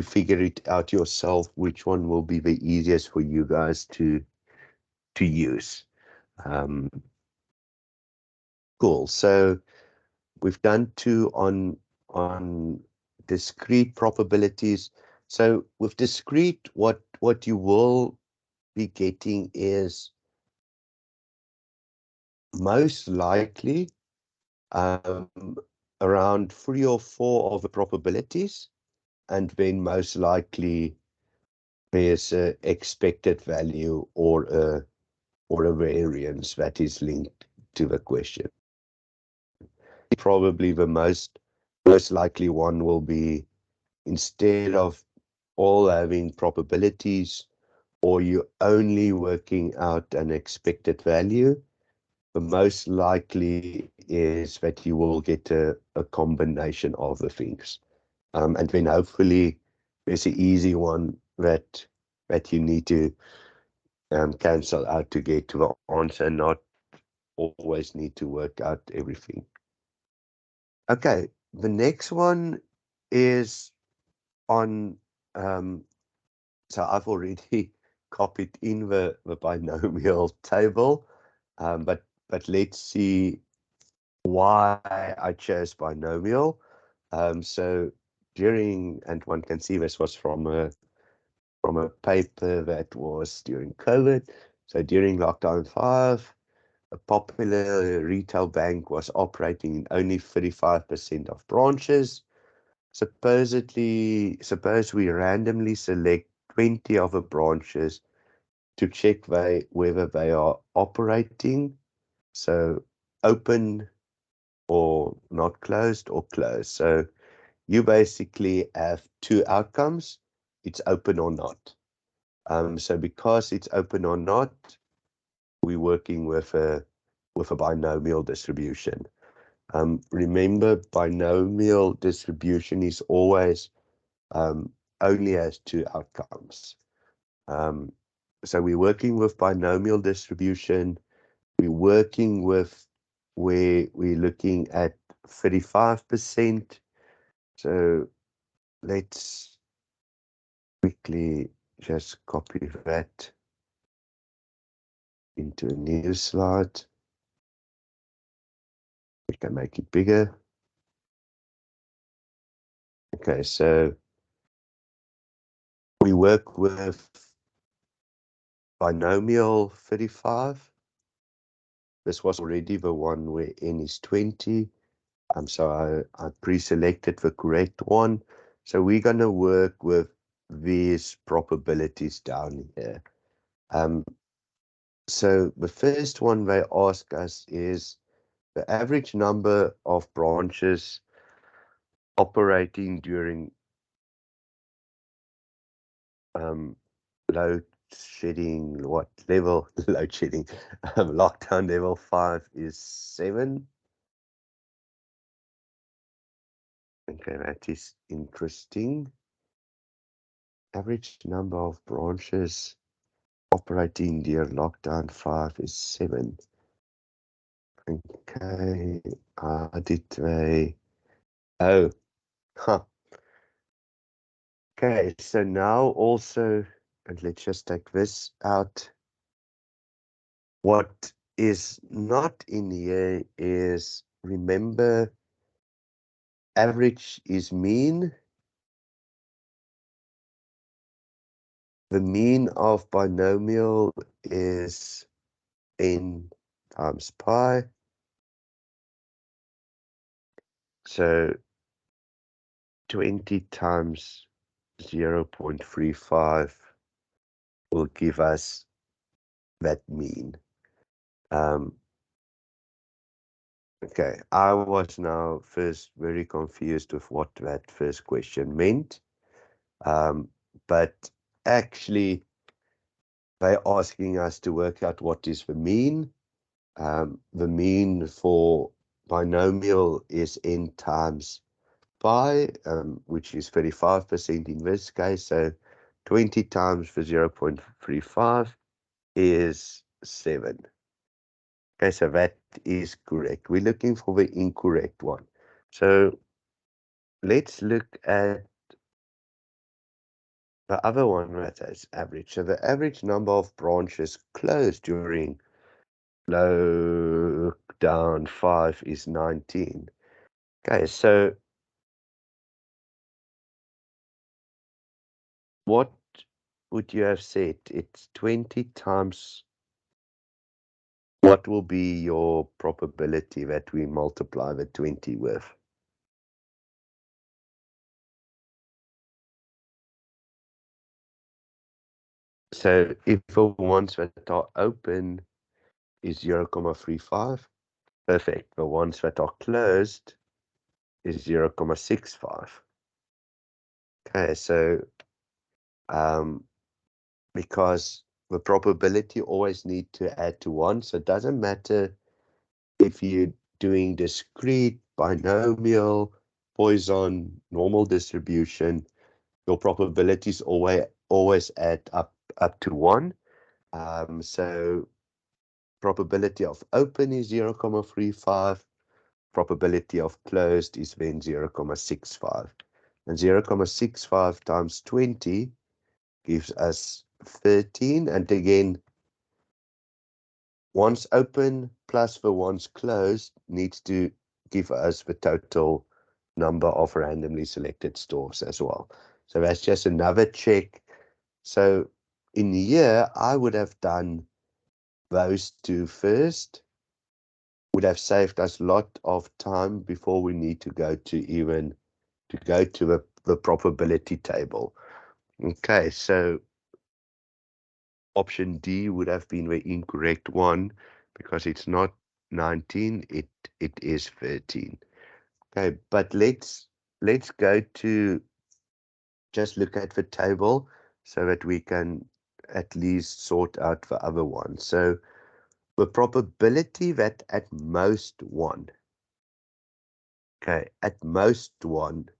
figure it out yourself, which one will be the easiest for you guys to use. Cool. So we've done 2 on discrete probabilities. So with discrete, what you will be getting is most likely around 3 or 4 of the probabilities, and then most likely there's a expected value or a variance that is linked to the question. Probably the most likely one will be, instead of all having probabilities, or you only working out an expected value, the most likely is that you will get a combination of the things. And then hopefully there's an easy one that you need to cancel out to get to the answer, not always need to work out everything. Okay, the next one is on, so I've already copied in the binomial table, but let's see why I chose binomial. So during, and one can see this was from a paper that was during COVID. So during lockdown 5, a popular retail bank was operating in only 35% of branches. Suppose we randomly select 20 of the branches to check whether they are operating, so open or not closed, or closed. So you basically have 2 outcomes: it's open or not. So because it's open or not, we're working with a binomial distribution. Remember, binomial distribution is always only has 2 outcomes. So we're working with binomial distribution. We're working with where we're looking at 35%. So let's quickly just copy that into a new slide. We can make it bigger. Okay, so we work with binomial 35. This was already the one where n is 20. So I pre-selected the correct one. So we're going to work with these probabilities down here. So the first one they ask us is the average number of branches operating during load shedding. What level? Load shedding. Lockdown level 5 is 7. Okay, that is interesting. Average number of branches operating during lockdown 5 is 7. Okay, did they? Oh, huh. Okay, so now also, and let's just take this out. What is not in here is, remember, average is mean. The mean of binomial is n times pi. So 20 times 0.35 will give us that mean. Um, okay, I was now first very confused with what that first question meant. But actually, they're asking us to work out what is the mean. The mean for binomial is n times pi, which is 35% in this case. So 20 times the 0.35 is 7. Okay, so that is correct. We're looking for the incorrect one. So let's look at the other one that is average. So the average number of branches closed during lockdown 5 is 19. Okay, so what would you have said? It's 20 times. What will be your probability that we multiply the 20 with? So if the ones that are open is 0.35, perfect. The ones that are closed is 0.65. Okay, so because the probability always need to add to 1, so it doesn't matter if you're doing discrete, binomial, Poisson, normal distribution, your probabilities always add up to 1. So probability of open is 0.35, probability of closed is then 0.65. And 0.65 times 20 gives us 13. And again, once open plus the once closed needs to give us the total number of randomly selected stores as well. So that's just another check. So in here, I would have done those two first. Would have saved us a lot of time before we need to go to the probability table. Okay, so option D would have been the incorrect one because it's not 19, it is 13. Okay, but let's go to just look at the table so that we can at least sort out the other one. So the probability that at most one, okay, at most one.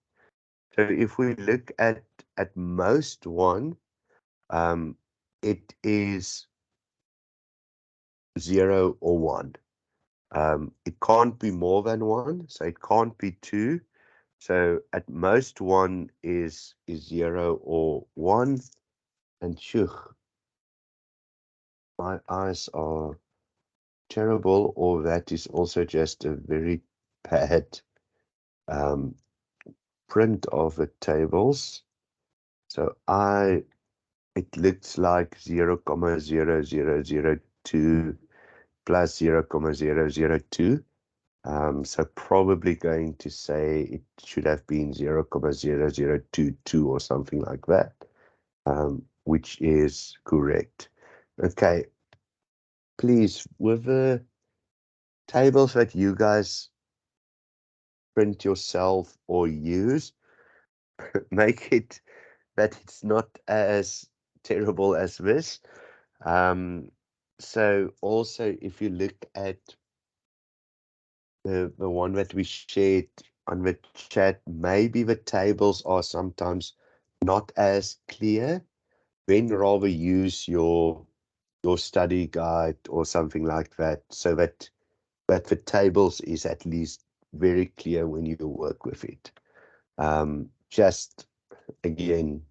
So if we look at most one, it is 0 or 1. It can't be more than 1, so it can't be 2. So at most 1 is 0 or 1. And phew, my eyes are terrible, or that is also just a very bad print of the tables. So it looks like 0.0002 plus 0.002. So probably going to say it should have been 0.0022 or something like that, which is correct. Okay, please, with the tables that you guys print yourself or use, make it that it's not as terrible as this. So also, if you look at the one that we shared on the chat, maybe the tables are sometimes not as clear, then rather use your study guide or something like that, so that the tables is at least very clear when you work with it. Just again,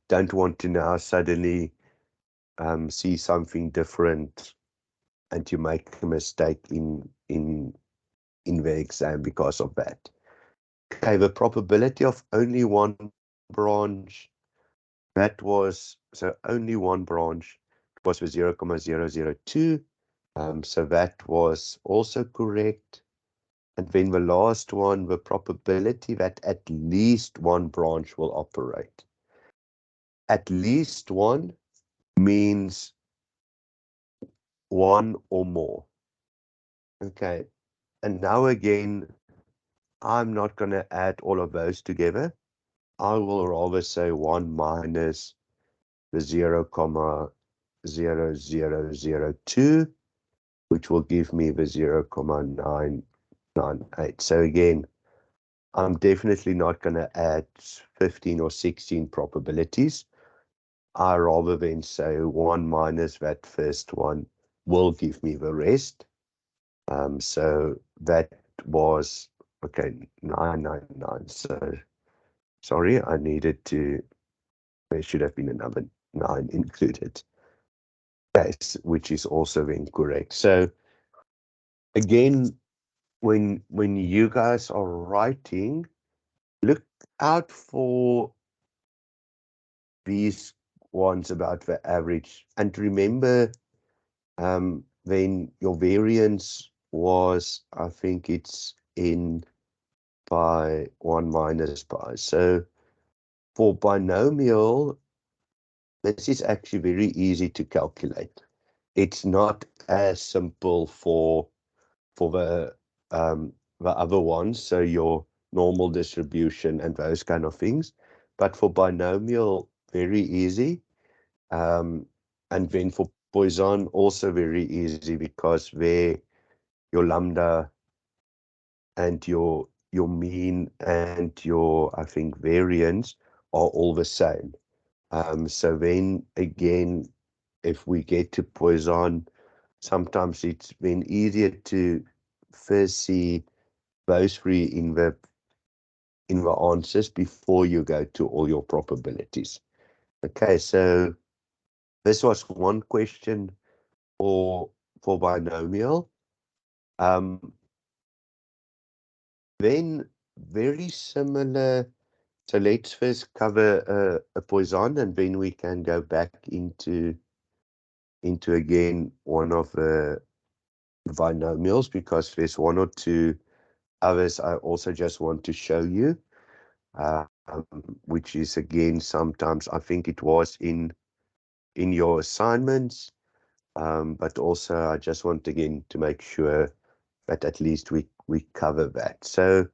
don't want to now suddenly see something different and you make a mistake in the exam because of that. Okay, the probability of only one branch, that was, so only one branch was with 0.002. So that was also correct. And then the last one, the probability that at least one branch will operate. At least one means one or more. Okay, and now again, I'm not going to add all of those together. I will rather say 1 minus the 0,0002, which will give me the 0,998. So again, I'm definitely not going to add 15 or 16 probabilities. I rather than say 1 minus that first one will give me the rest. So that was, okay, 999. So sorry, I needed to, there should have been another 9 included. Yes, which is also incorrect. So again, when you guys are writing, look out for these ones about the average, and remember, then your variance was, I think it's n by 1 minus pi. So for binomial, this is actually very easy to calculate. It's not as simple for the other ones, so your normal distribution and those kind of things. But for binomial, very easy. And then for Poisson, also very easy, because there your lambda and your mean and your, I think, variance are all the same. So then again, if we get to Poisson, sometimes it's been easier to first see those three in the answers before you go to all your probabilities. Okay, so this was one question for binomial. Then very similar. So let's first cover a Poisson, and then we can go back into again one of the binomials, because there's one or two others I also just want to show you, which is again sometimes, I think it was in your assignments, but also I just want again to make sure that at least we cover that. So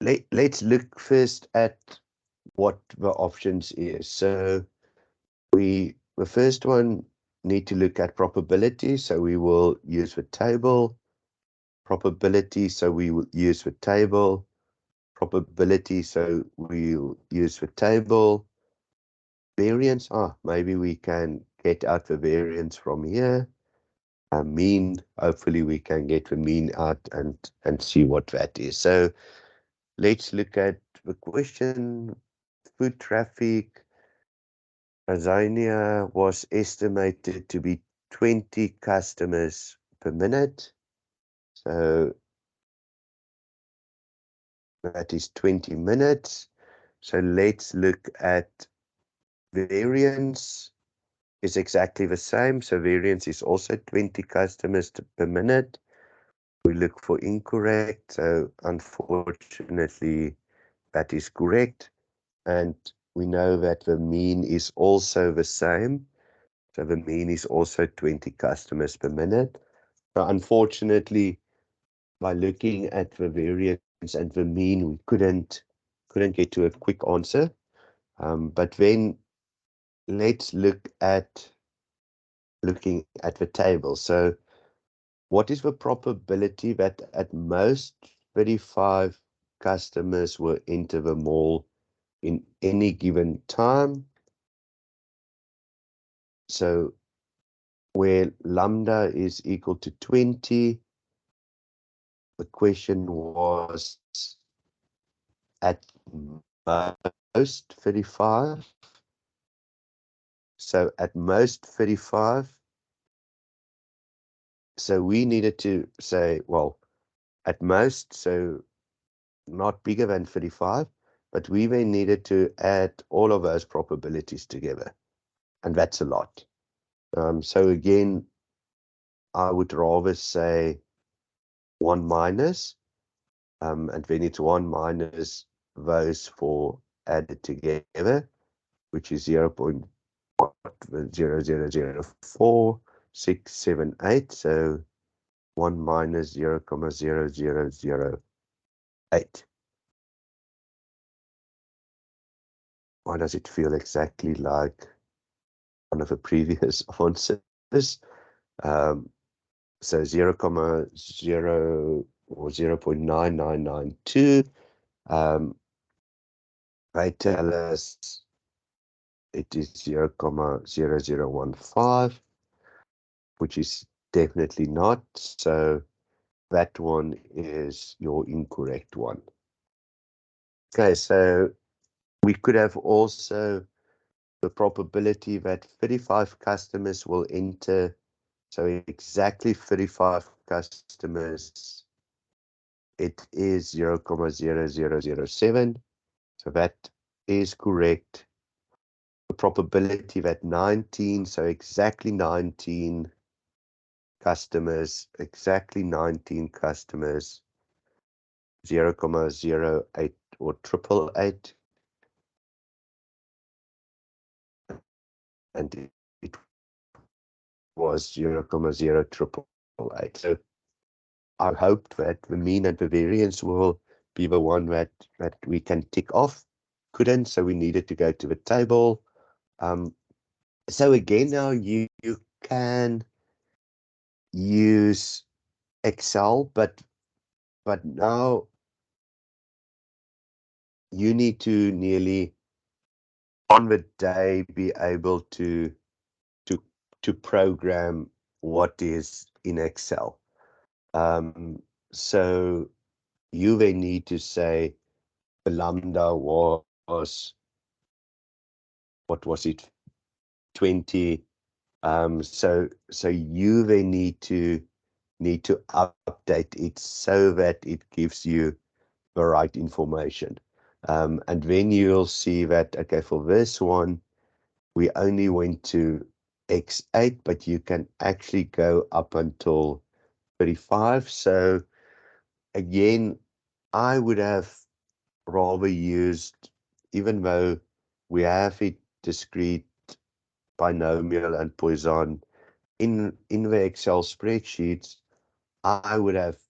let's look first at what the options is. So the first one need to look at probability, so we will use the table. Probability, so we will use the table. Probability, so we'll use the table. Variance, maybe we can get out the variance from here. Mean, hopefully we can get the mean out and see what that is. So let's look at the question. Foot traffic, Tanzania was estimated to be 20 customers per minute. So that is 20 minutes. So let's look at variance is exactly the same. So variance is also 20 customers per minute. We look for incorrect. So unfortunately, that is correct. And we know that the mean is also the same. So the mean is also 20 customers per minute. So unfortunately, by looking at the variance and the mean, we couldn't get to a quick answer. But then let's look at looking at the table. So what is the probability that at most 35 customers will enter the mall in any given time? So where lambda is equal to 20, the question was at most 35. So at most 35. So we needed to say, well, at most, so not bigger than 35, but we then needed to add all of those probabilities together, and that's a lot. So again, I would rather say 1 minus, and then it's 1 minus those four added together, which is 0.002. 0.004, 6, 7, 8. So 1 minus 0.0008. Why does it feel exactly like one of the previous answers? So 0.0 or 0.9992. They tell us it is 0.0015, which is definitely not. So that one is your incorrect one. Okay, so we could have also the probability that 35 customers will enter. So exactly 35 customers, it is 0.0007. So that is correct. The probability that 19, so exactly 19 customers, 0.08 or 888, and it was 0.0888. So I hope that the mean and the variance will be the one that we can tick off. Couldn't, so we needed to go to the table. So again, now you can use Excel, but now you need to nearly on the day be able to program what is in Excel. So you may need to say the lambda was, what was it, 20. So you may need to update it so that it gives you the right information. And then you'll see that, okay, for this one, we only went to X8, but you can actually go up until 35. So again, I would have rather used, even though we have it discrete, binomial, and Poisson in the Excel spreadsheets, I would have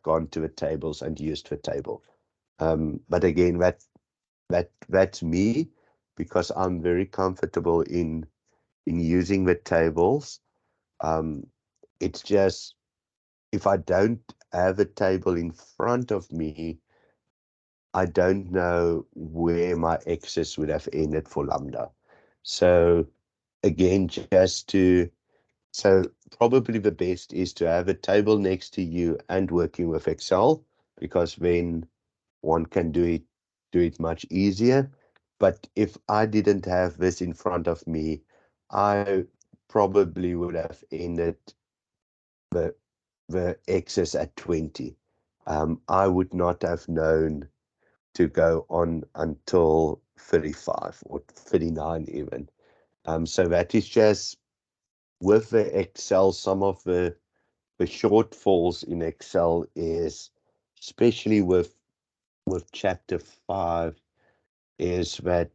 gone to the tables and used the table. But again, that's me, because I'm very comfortable in using the tables. It's just, if I don't have a table in front of me, I don't know where my x's would have ended for lambda. So again, so probably the best is to have a table next to you and working with Excel, because then one can do it much easier. But if I didn't have this in front of me, I probably would have ended the x's at 20. I would not have known to go on until 35 or 39 even. So that is just with the Excel, some of the shortfalls in Excel is, especially with chapter 5, is that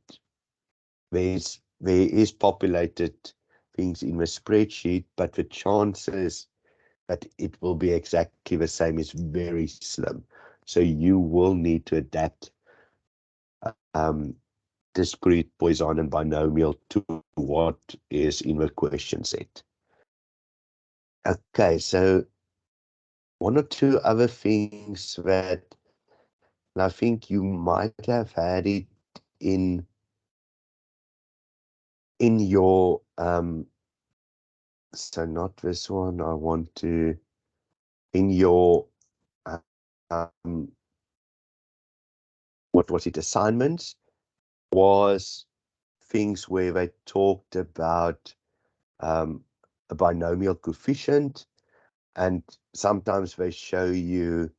there is populated things in the spreadsheet, but the chances that it will be exactly the same is very slim. So you will need to adapt discrete, Poisson, and binomial to what is in the question set. Okay, so one or two other things that I think you might have had it in your so not this one, I want to, in your what was it, assignments, was things where they talked about a binomial coefficient, and sometimes they show you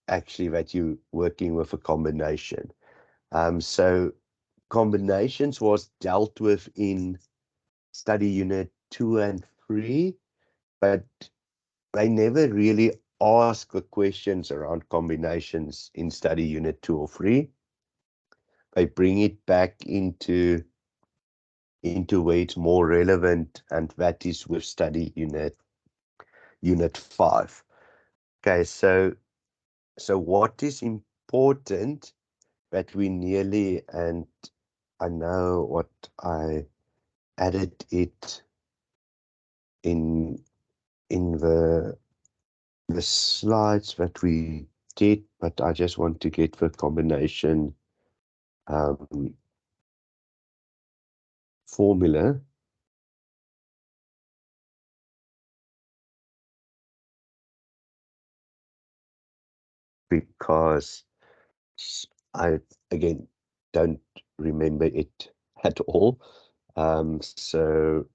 actually that you're working with a combination. So combinations was dealt with in study unit 2 and 3, but they never really ask the questions around combinations in study unit 2 or 3. They bring it back into into where it's more relevant, and that is with study unit 5. Okay, so what is important that we nearly, and I know what I added it in the slides that we did, but I just want to get the combination formula, because I, again, don't remember it at all. So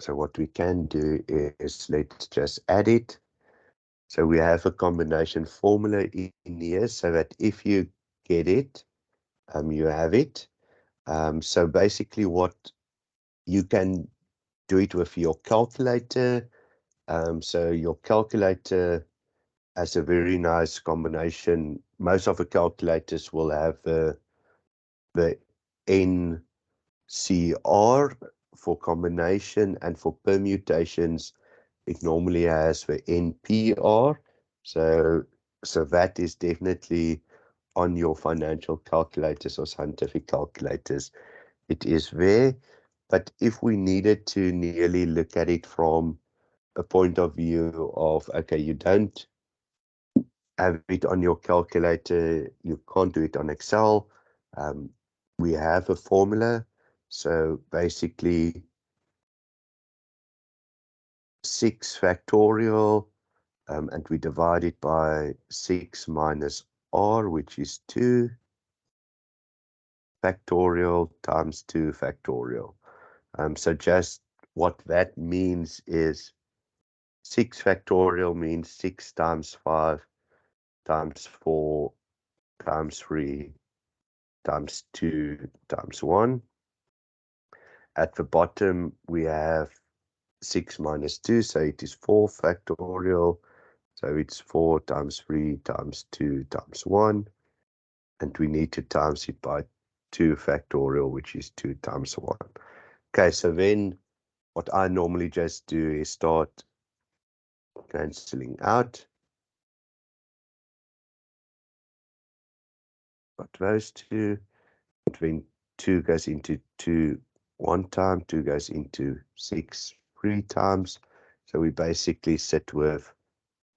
what we can do is let's just add it. So we have a combination formula in here, so that if you get it, you have it. So basically what you can do it with your calculator. So your calculator has a very nice combination. Most of the calculators will have the NCR for combination, and for permutations it normally has the NPR. So that is definitely on your financial calculators or scientific calculators. It is there. But if we needed to nearly look at it from a point of view of, okay, you don't have it on your calculator, you can't do it on Excel, we have a formula. So basically 6 factorial, and we divide it by 6 minus r, which is 2 factorial times 2 factorial. So just what that means is 6 factorial means 6 times 5 times 4 times 3 times 2 times 1. At the bottom, we have 6 minus 2, so it is 4 factorial. So it's 4 times 3 times 2 times 1. And we need to times it by 2 factorial, which is 2 times 1. Okay, so then what I normally just do is start cancelling out. Got those two. When 2 goes into 2 one time, 2 goes into 6 3 times. So we basically sit with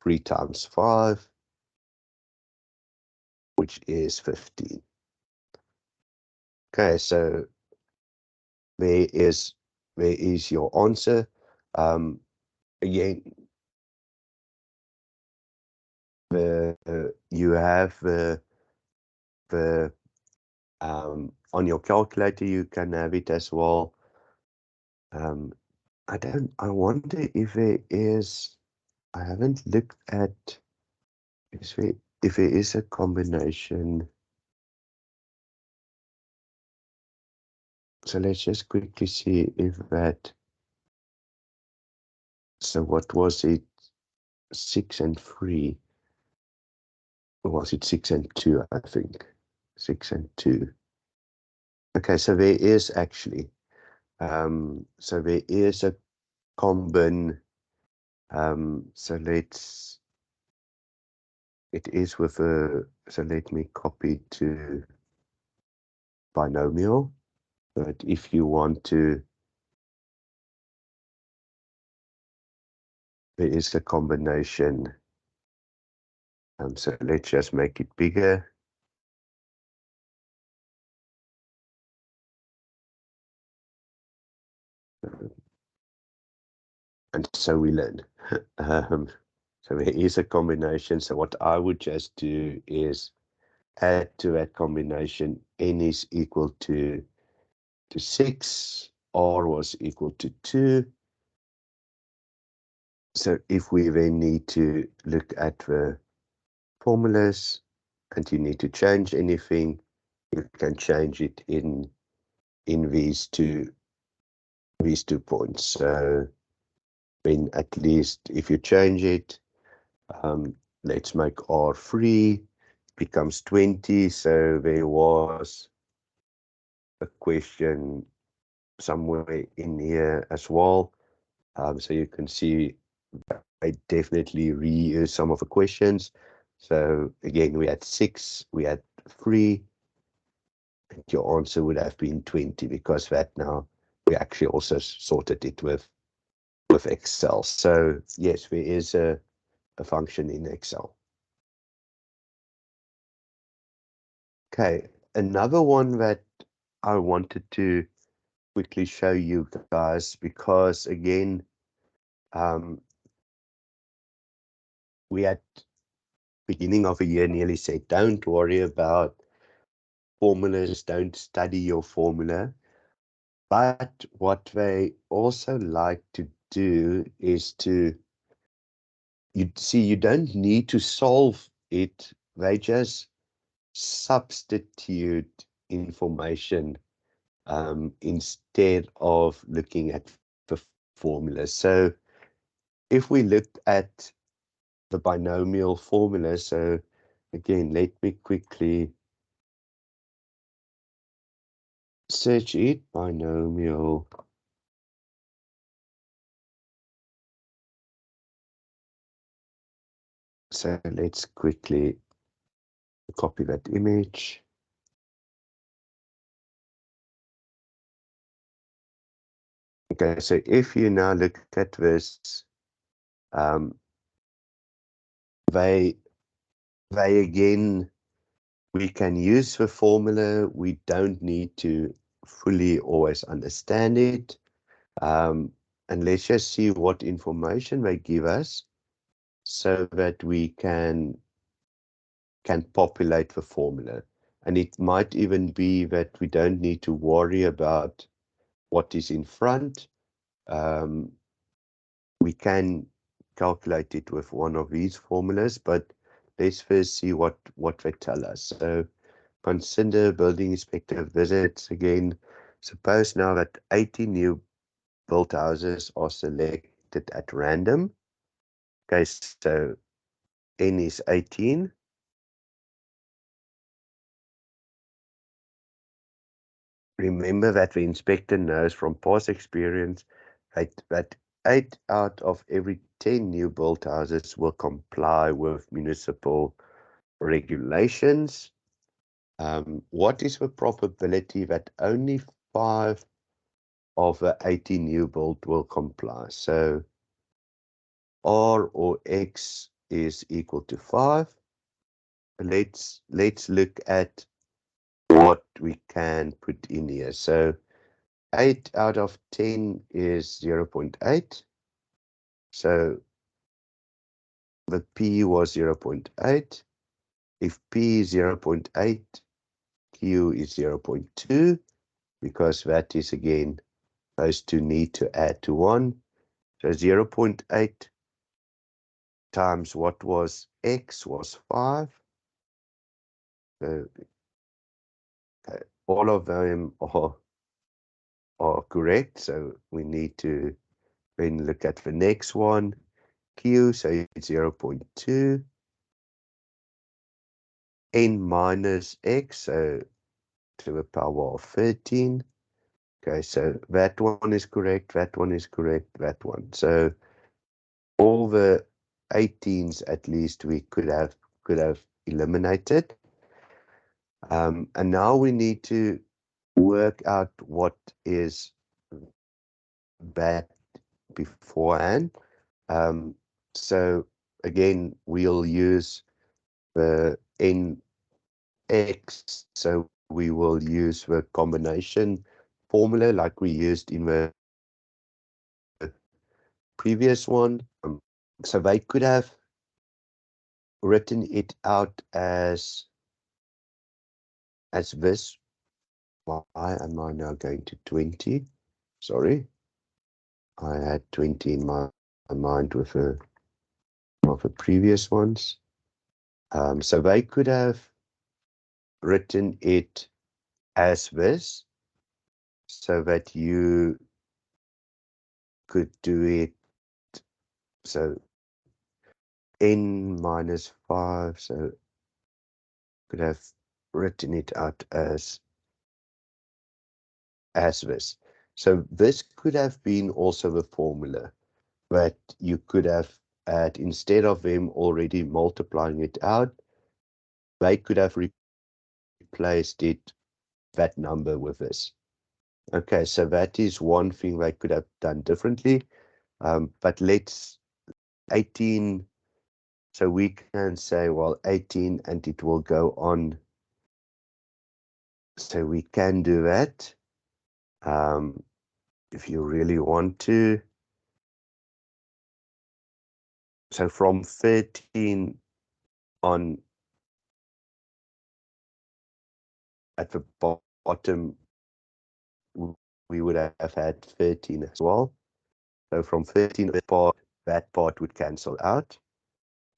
3 times 5, which is 15. Okay, so there is your answer. Again, you have the on your calculator, you can have it as well. I wonder if there is, I haven't looked at if there is a combination. So let's just quickly see if that, so what was it, 6 and 3, or was it 6 and 2, I think, 6 and 2. Okay, so there is actually, so there is a combin, so it is with a, so let me copy to binomial, but if you want to, there is a combination, so let's just make it bigger. And so we learn. So there is a combination. So what I would just do is add to that combination, n is equal to 6, r was equal to 2. So if we then need to look at the formulas and you need to change anything, you can change it in these two points. So then at least if you change it, let's make r3 becomes 20. So there was a question somewhere in here as well. So you can see I definitely reuse some of the questions. So again, we had 6, we had 3, and your answer would have been 20 because that now we actually also sorted it with Excel. So yes, there is a function in Excel. Okay, another one that I wanted to quickly show you guys, because again, we at beginning of the year nearly said, don't worry about formulas, don't study your formula. But what they also like to do is to, you see, you don't need to solve it. They just substitute information instead of looking at the formula. So if we looked at the binomial formula, so again, let me quickly search it, binomial. So let's quickly copy that image. Okay, so if you now look at this, they again, we can use the formula. We don't need to fully always understand it. And let's just see what information they give us so that we can populate the formula. And it might even be that we don't need to worry about what is in front. We can calculate it with one of these formulas, but let's first see what they tell us. So consider building inspector visits again. Suppose now that 80 new built houses are selected at random. Okay, so N is 18. Remember that the inspector knows from past experience that 8 out of every 10 new built houses will comply with municipal regulations. What is the probability that only 5 of the 80 new build will comply? So R or X is equal to 5. Let's look at what we can put in here. So 8 out of 10 is 0.8. So the P was 0.8. If P is 0.8, Q is 0.2, because that is again those two need to add to 1. So 0.8 times what was X was 5. So all of them are correct. So we need to then look at the next one, Q, so it's 0.2. N minus X, so to the power of 13. Okay, so that one is correct, that one is correct, that one. So all the 18s at least we could have eliminated. And now we need to work out what is bad beforehand. So again, we'll use the NX, so we will use the combination formula like we used in the previous one. So they could have written it out as this. Why am I now going to 20? Sorry, I had 20 in my mind with the previous ones. So they could have written it as this, so that you could do it. So N minus 5, so could have written it out as as this. So this could have been also a formula that you could have had, instead of them already multiplying it out, they could have replaced that number with this. Okay, so that is one thing they could have done differently. But let's 18, so we can say, well, 18, and it will go on. So we can do that if you really want to. So from 13 on, at the bottom, we would have had 13 as well. So from 13, that part would cancel out.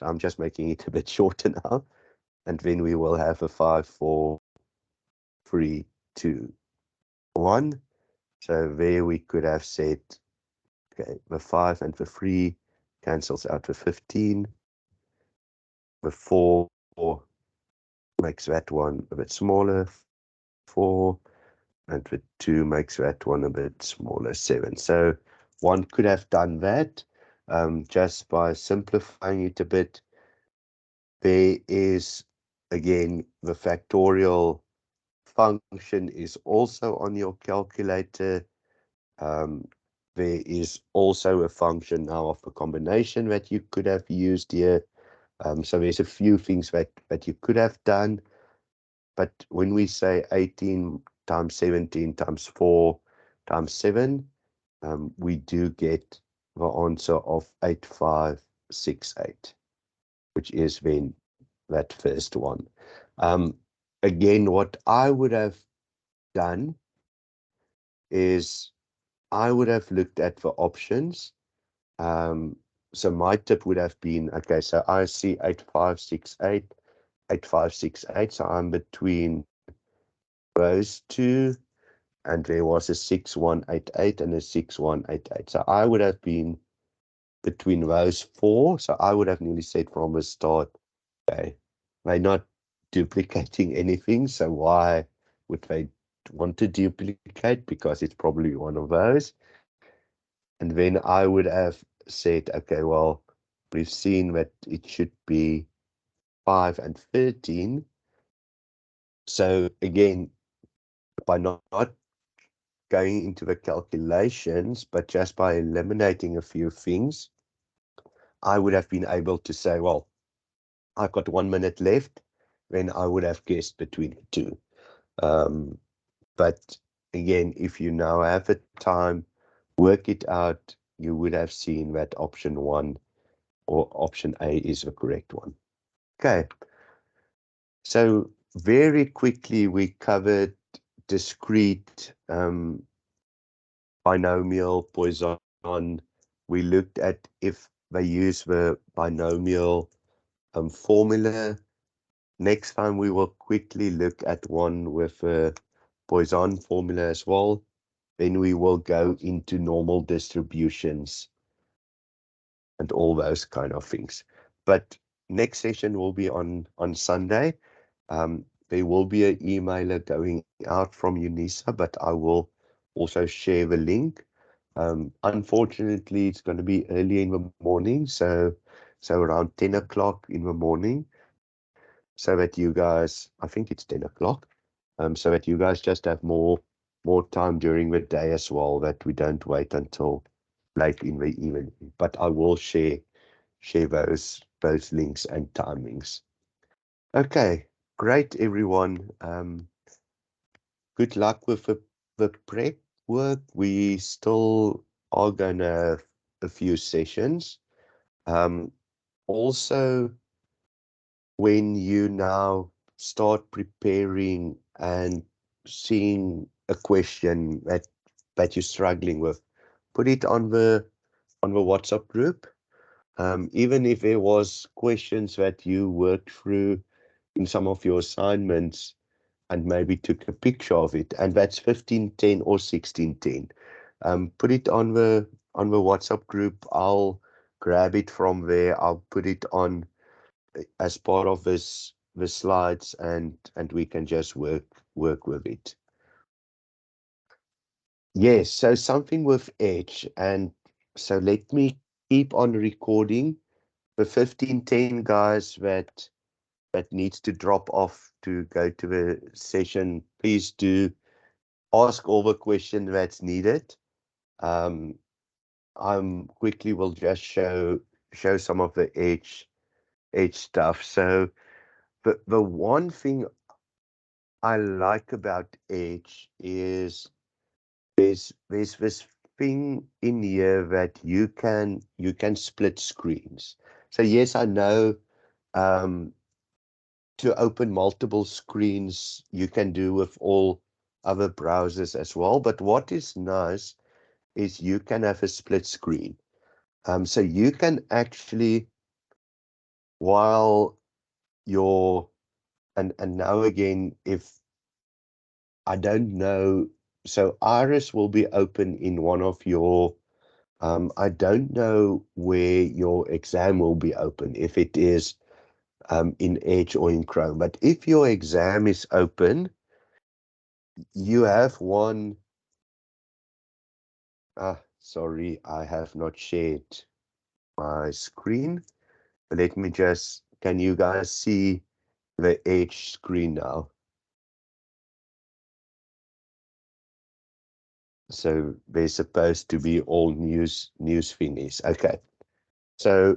I'm just making it a bit shorter now. And then we will have a 5, 4, 3, 2, 1. So there we could have said, okay, the 5 and the 3 cancels out the 15. The 4 makes that one a bit smaller, 4, and the 2 makes that one a bit smaller, 7. So one could have done that just by simplifying it a bit. There is, again, the factorial function is also on your calculator. There is also a function now of a combination that you could have used here. So there's a few things that you could have done. But when we say 18 times 17 times 4 times 7, we do get the answer of 8568, which is then that first one. Again, what I would have done is I would have looked at the options. So my tip would have been, okay, so I see 8568, 8568, so I'm between those two, and there was a 6188 and a 6188. So I would have been between those four. So I would have nearly said from the start, okay, they're not duplicating anything, so why would they want to duplicate? Because it's probably one of those. And then I would have said, okay, well, we've seen that it should be 5 and 13. So again, by not going into the calculations, but just by eliminating a few things, I would have been able to say, well, I've got 1 minute left, then I would have guessed between the two. But again, if you now have the time, work it out, you would have seen that option 1 or option A is the correct one. Okay, so very quickly we covered discrete, binomial, Poisson. We looked at if they use the binomial formula. Next time we will quickly look at one with a Poisson formula as well. Then we will go into normal distributions and all those kind of things. But next session will be on Sunday. There will be an emailer going out from UNISA, but I will also share the link. Unfortunately, it's going to be early in the morning, so around 10 o'clock in the morning, so that you guys, I think it's 10 o'clock, so that you guys just have more time during the day as well, that we don't wait until late in the evening. But I will share those links and timings. Okay, great everyone. Good luck with the prep work. We still are gonna have a few sessions. Also, when you now start preparing and seeing a question that you're struggling with, put it on the WhatsApp group. Even if there was questions that you worked through in some of your assignments and maybe took a picture of it, and that's 1510 or 1610. Put it on the WhatsApp group. I'll grab it from there. I'll put it on as part of the slides, and we can just work with it. Yes, so something with Edge, and so let me keep on recording. The 1510 guys that needs to drop off to go to the session, please do ask all the questions that's needed. I'm quickly will just show some of the Edge stuff. So the one thing I like about Edge is there's this thing in here that you can split screens. So yes, I know to open multiple screens you can do with all other browsers as well. But what is nice is you can have a split screen. So you can actually, while you're and now again, if I don't know, so Iris will be open in one of your I don't know where your exam will be open, if it is in Edge or in Chrome. But if your exam is open, you have one. Sorry, I have not shared my screen. Let me just, can you guys see the Edge screen now? So there's supposed to be all news thingies. Okay, so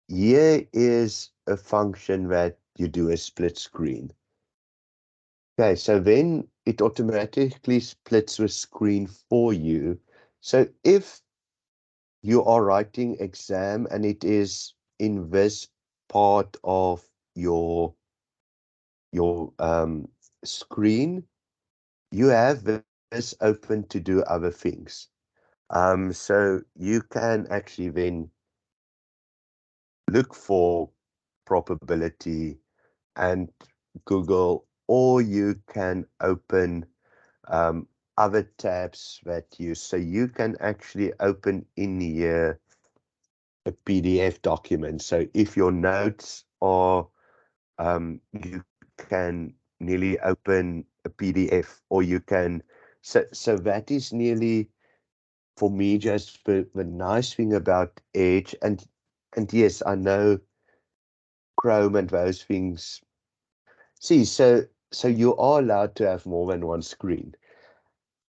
here is a function that you do a split screen. Okay, so then it automatically splits the screen for you. So if you are writing exam and it is in this part of your screen, you have this open to do other things. So you can actually then look for probability and Google, or you can open other tabs that so you can actually open in here a PDF document. So if your notes are, you can nearly open a PDF, or you can, so that is nearly, for me, just the nice thing about Edge. And yes, I know Chrome and those things. See, so you are allowed to have more than one screen.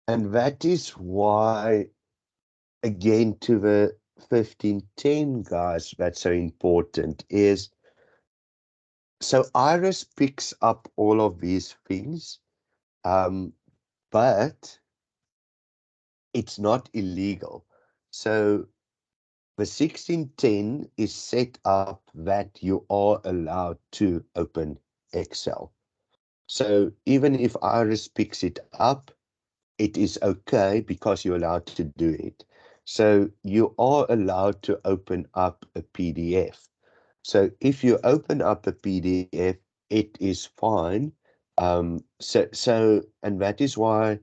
And that is why, again, to the 1510 guys, that's so important, is so Iris picks up all of these things, but it's not illegal. So the 1610 is set up that you are allowed to open Excel. So even if Iris picks it up, it is okay because you're allowed to do it. So you are allowed to open up a PDF. So if you open up a PDF, it is fine. And that is why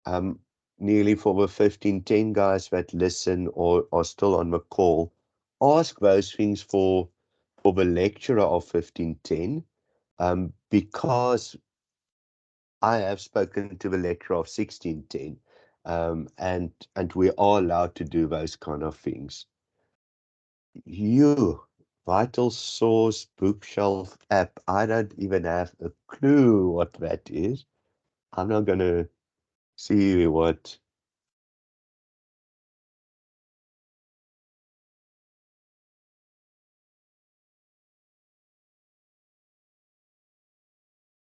um, nearly for the 1510 guys that listen or are still on the call, ask those things for the lecturer of 1510, because I have spoken to the lecturer of 1610, and we are allowed to do those kind of things. Vital Source Bookshelf app. I don't even have a clue what that is. I'm not gonna see what.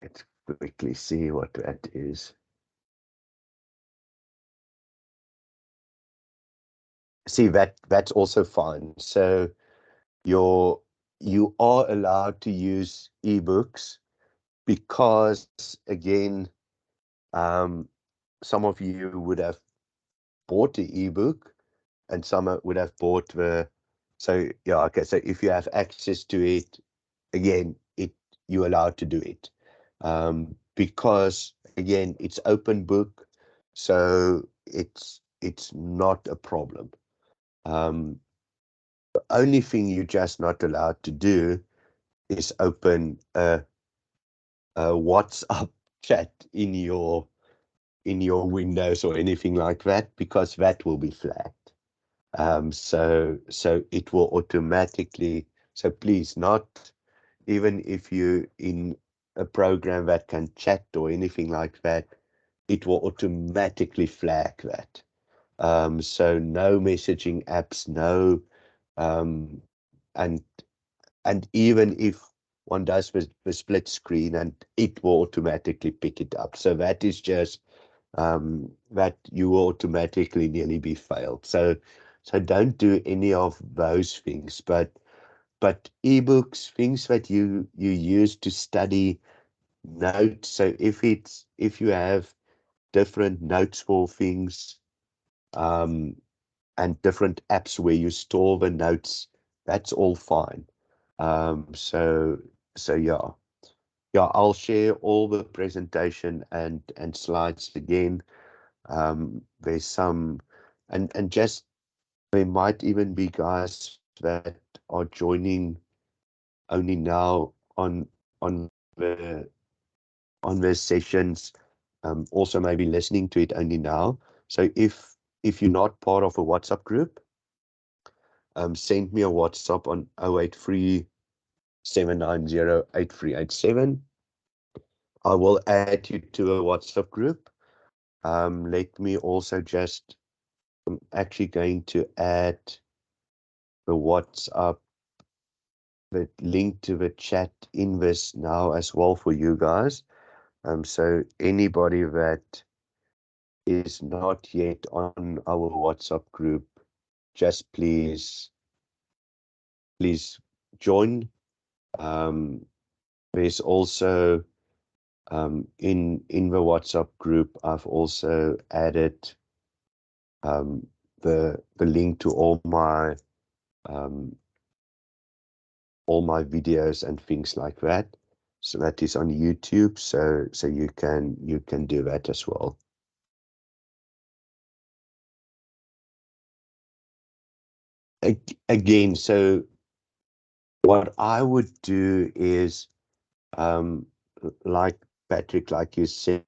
Let's quickly see what that is. See, that's also fine. So you are allowed to use ebooks because, again, some of you would have bought the ebook and some would have bought the. So yeah, okay. So if you have access to it, again, you're allowed to do it, because again, it's open book, so it's not a problem. The only thing you're just not allowed to do is open a WhatsApp chat in your in your windows or anything like that, because that will be flagged. So it will automatically, so please, not even if you in a program that can chat or anything like that, it will automatically flag that. So no messaging apps, no, um, and even if one does the split screen, and it will automatically pick it up. So that is just that you will automatically nearly be failed. So don't do any of those things. But ebooks, things that you use to study notes. So if you have different notes for things, and different apps where you store the notes, that's all fine. So yeah. I'll share all the presentation and slides again. There's some, and just, there might even be guys that are joining only now on the sessions, also maybe listening to it only now. So if you're not part of a WhatsApp group, send me a WhatsApp on 083-790-8387. I will add you to a WhatsApp group. Let me also just, I'm actually going to add the WhatsApp, the link to the chat in this now as well for you guys. So anybody that is not yet on our WhatsApp group, just please join. There's also in the WhatsApp group, I've also added the link to all my videos and things like that. So that is on YouTube. So you can do that as well. Again, so what I would do is, like Patrick, like you said,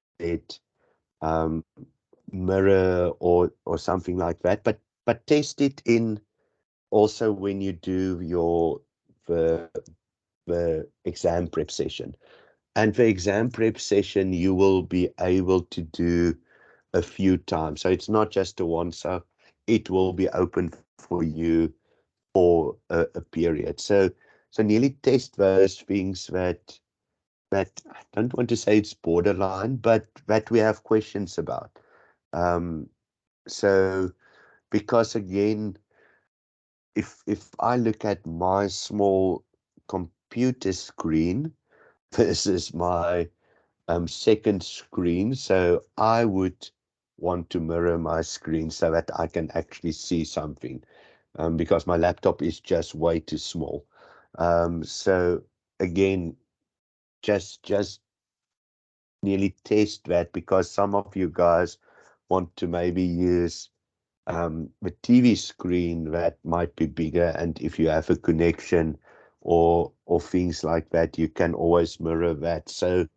um, mirror or something like that, but test it in also when you do your the exam prep session. And the exam prep session you will be able to do a few times, so it's not just a once off, it will be open for you for a period. So nearly test those things that I don't want to say it's borderline, but that we have questions about. So because again, if I look at my small computer screen versus my second screen, so I would want to mirror my screen so that I can actually see something, because my laptop is just way too small. So again, just nearly test that, because some of you guys want to maybe use the TV screen that might be bigger, and if you have a connection or things like that, you can always mirror that. So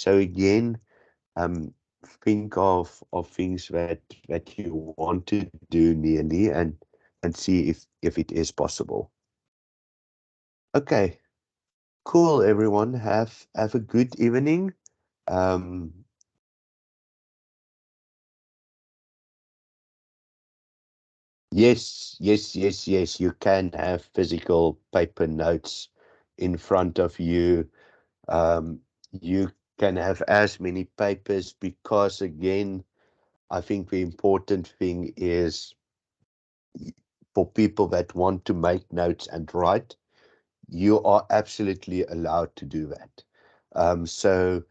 again, think of things that you want to do nearly, and see if it is possible. Okay, cool, everyone. Have a good evening. Yes, you can have physical paper notes in front of you. You can have as many papers, because again, I think the important thing is, for people that want to make notes and write, you are absolutely allowed to do that. So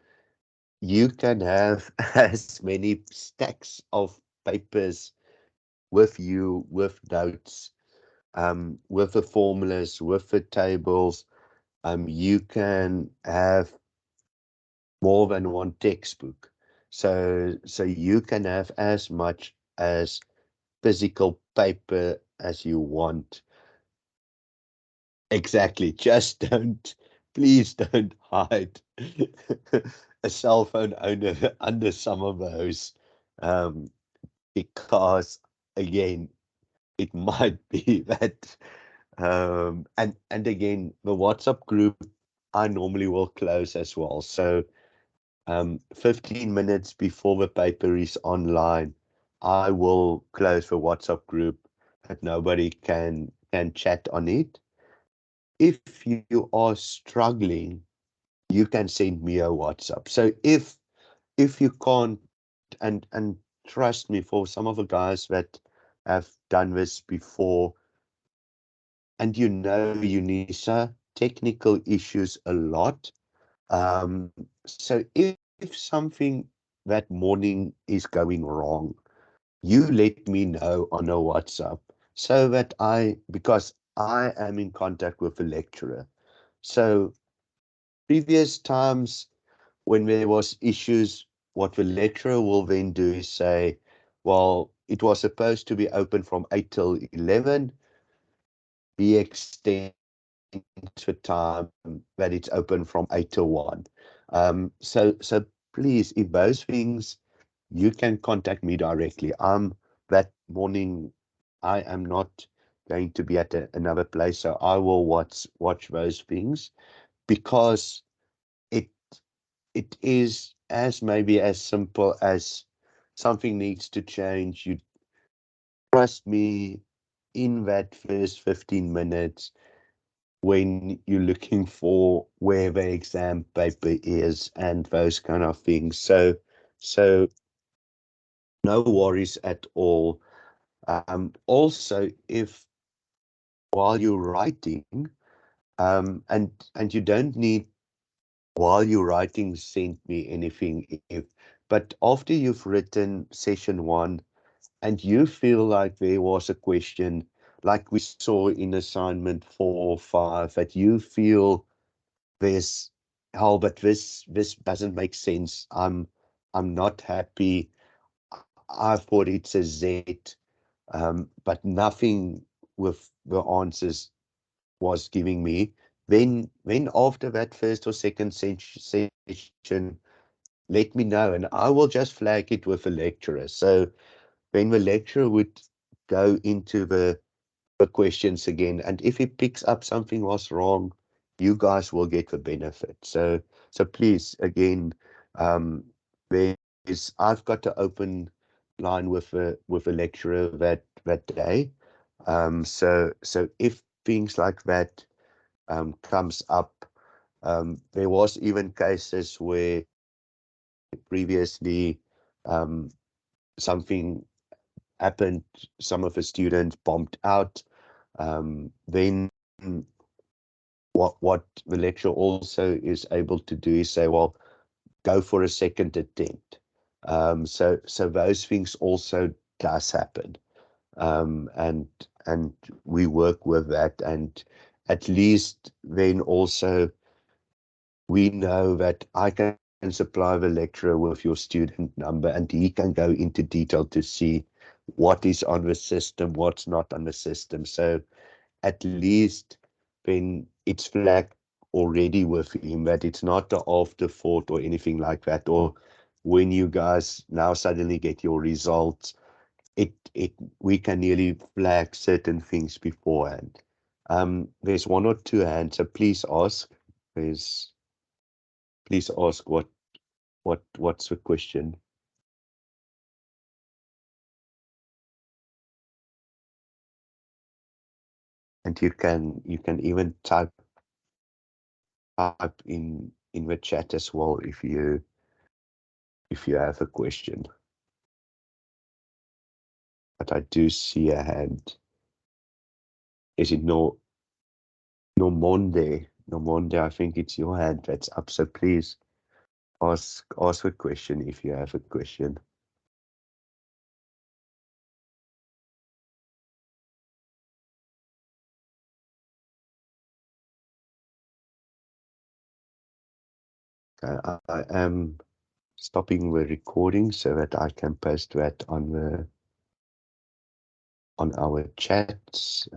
you can have as many stacks of papers with you, with notes, with the formulas, with the tables. You can have more than one textbook. So you can have as much as physical paper as you want. Exactly. Just please don't hide a cell phone owner under some of those. um, because again, it might be that, and again, the WhatsApp group, I normally will close as well. So 15 minutes before the paper is online, I will close the WhatsApp group that nobody can chat on it. If you are struggling, you can send me a WhatsApp. So if you can't, and trust me, for some of the guys that have done this before, and Unisa, technical issues a lot. So if something that morning is going wrong, you let me know on a WhatsApp so that because I am in contact with the lecturer. So previous times when there was issues, what the lecturer will then do is say, well, it was supposed to be open from 8 till 11, be extended to time that it's open from 8 to 1. So please, if those things, you can contact me directly. That morning, I am not going to be at another place, so I will watch those things, because it it is as maybe as simple as something needs to change. You trust me, in that first 15 minutes, when you're looking for where the exam paper is and those kind of things. So no worries at all. Also, if while you're writing, and you don't need, while you're writing, send me anything, but after you've written session 1 and you feel like there was a question, like we saw in assignment 4 or 5, that you feel there's, oh, but this doesn't make sense. I'm not happy. I thought it's a Z, but nothing with the answers was giving me. Then after that first or second session, let me know, and I will just flag it with the lecturer. So then the lecturer would go into the questions again, and if he picks up something was wrong, you guys will get the benefit. So please, again, there is, I've got to open line with a lecturer that day. So if things like that comes up, there was even cases where previously something happened, some of the students bombed out. Then what the lecturer also is able to do is say, well, go for a second attempt. So those things also does happen. And we work with that, and at least then also we know that I can supply the lecturer with your student number, and he can go into detail to see what is on the system, what's not on the system. So at least then it's flagged already with him, that it's not an afterthought or anything like that. Or when you guys now suddenly get your results, we can nearly flag certain things beforehand. There's one or two hands, so please ask. Please ask what's the question. And you can even type in the chat as well if you have a question. But I do see a hand. Is it no Monday? No Monday, I think it's your hand that's up. So please ask a question if you have a question. I am stopping the recording so that I can post that on our chats.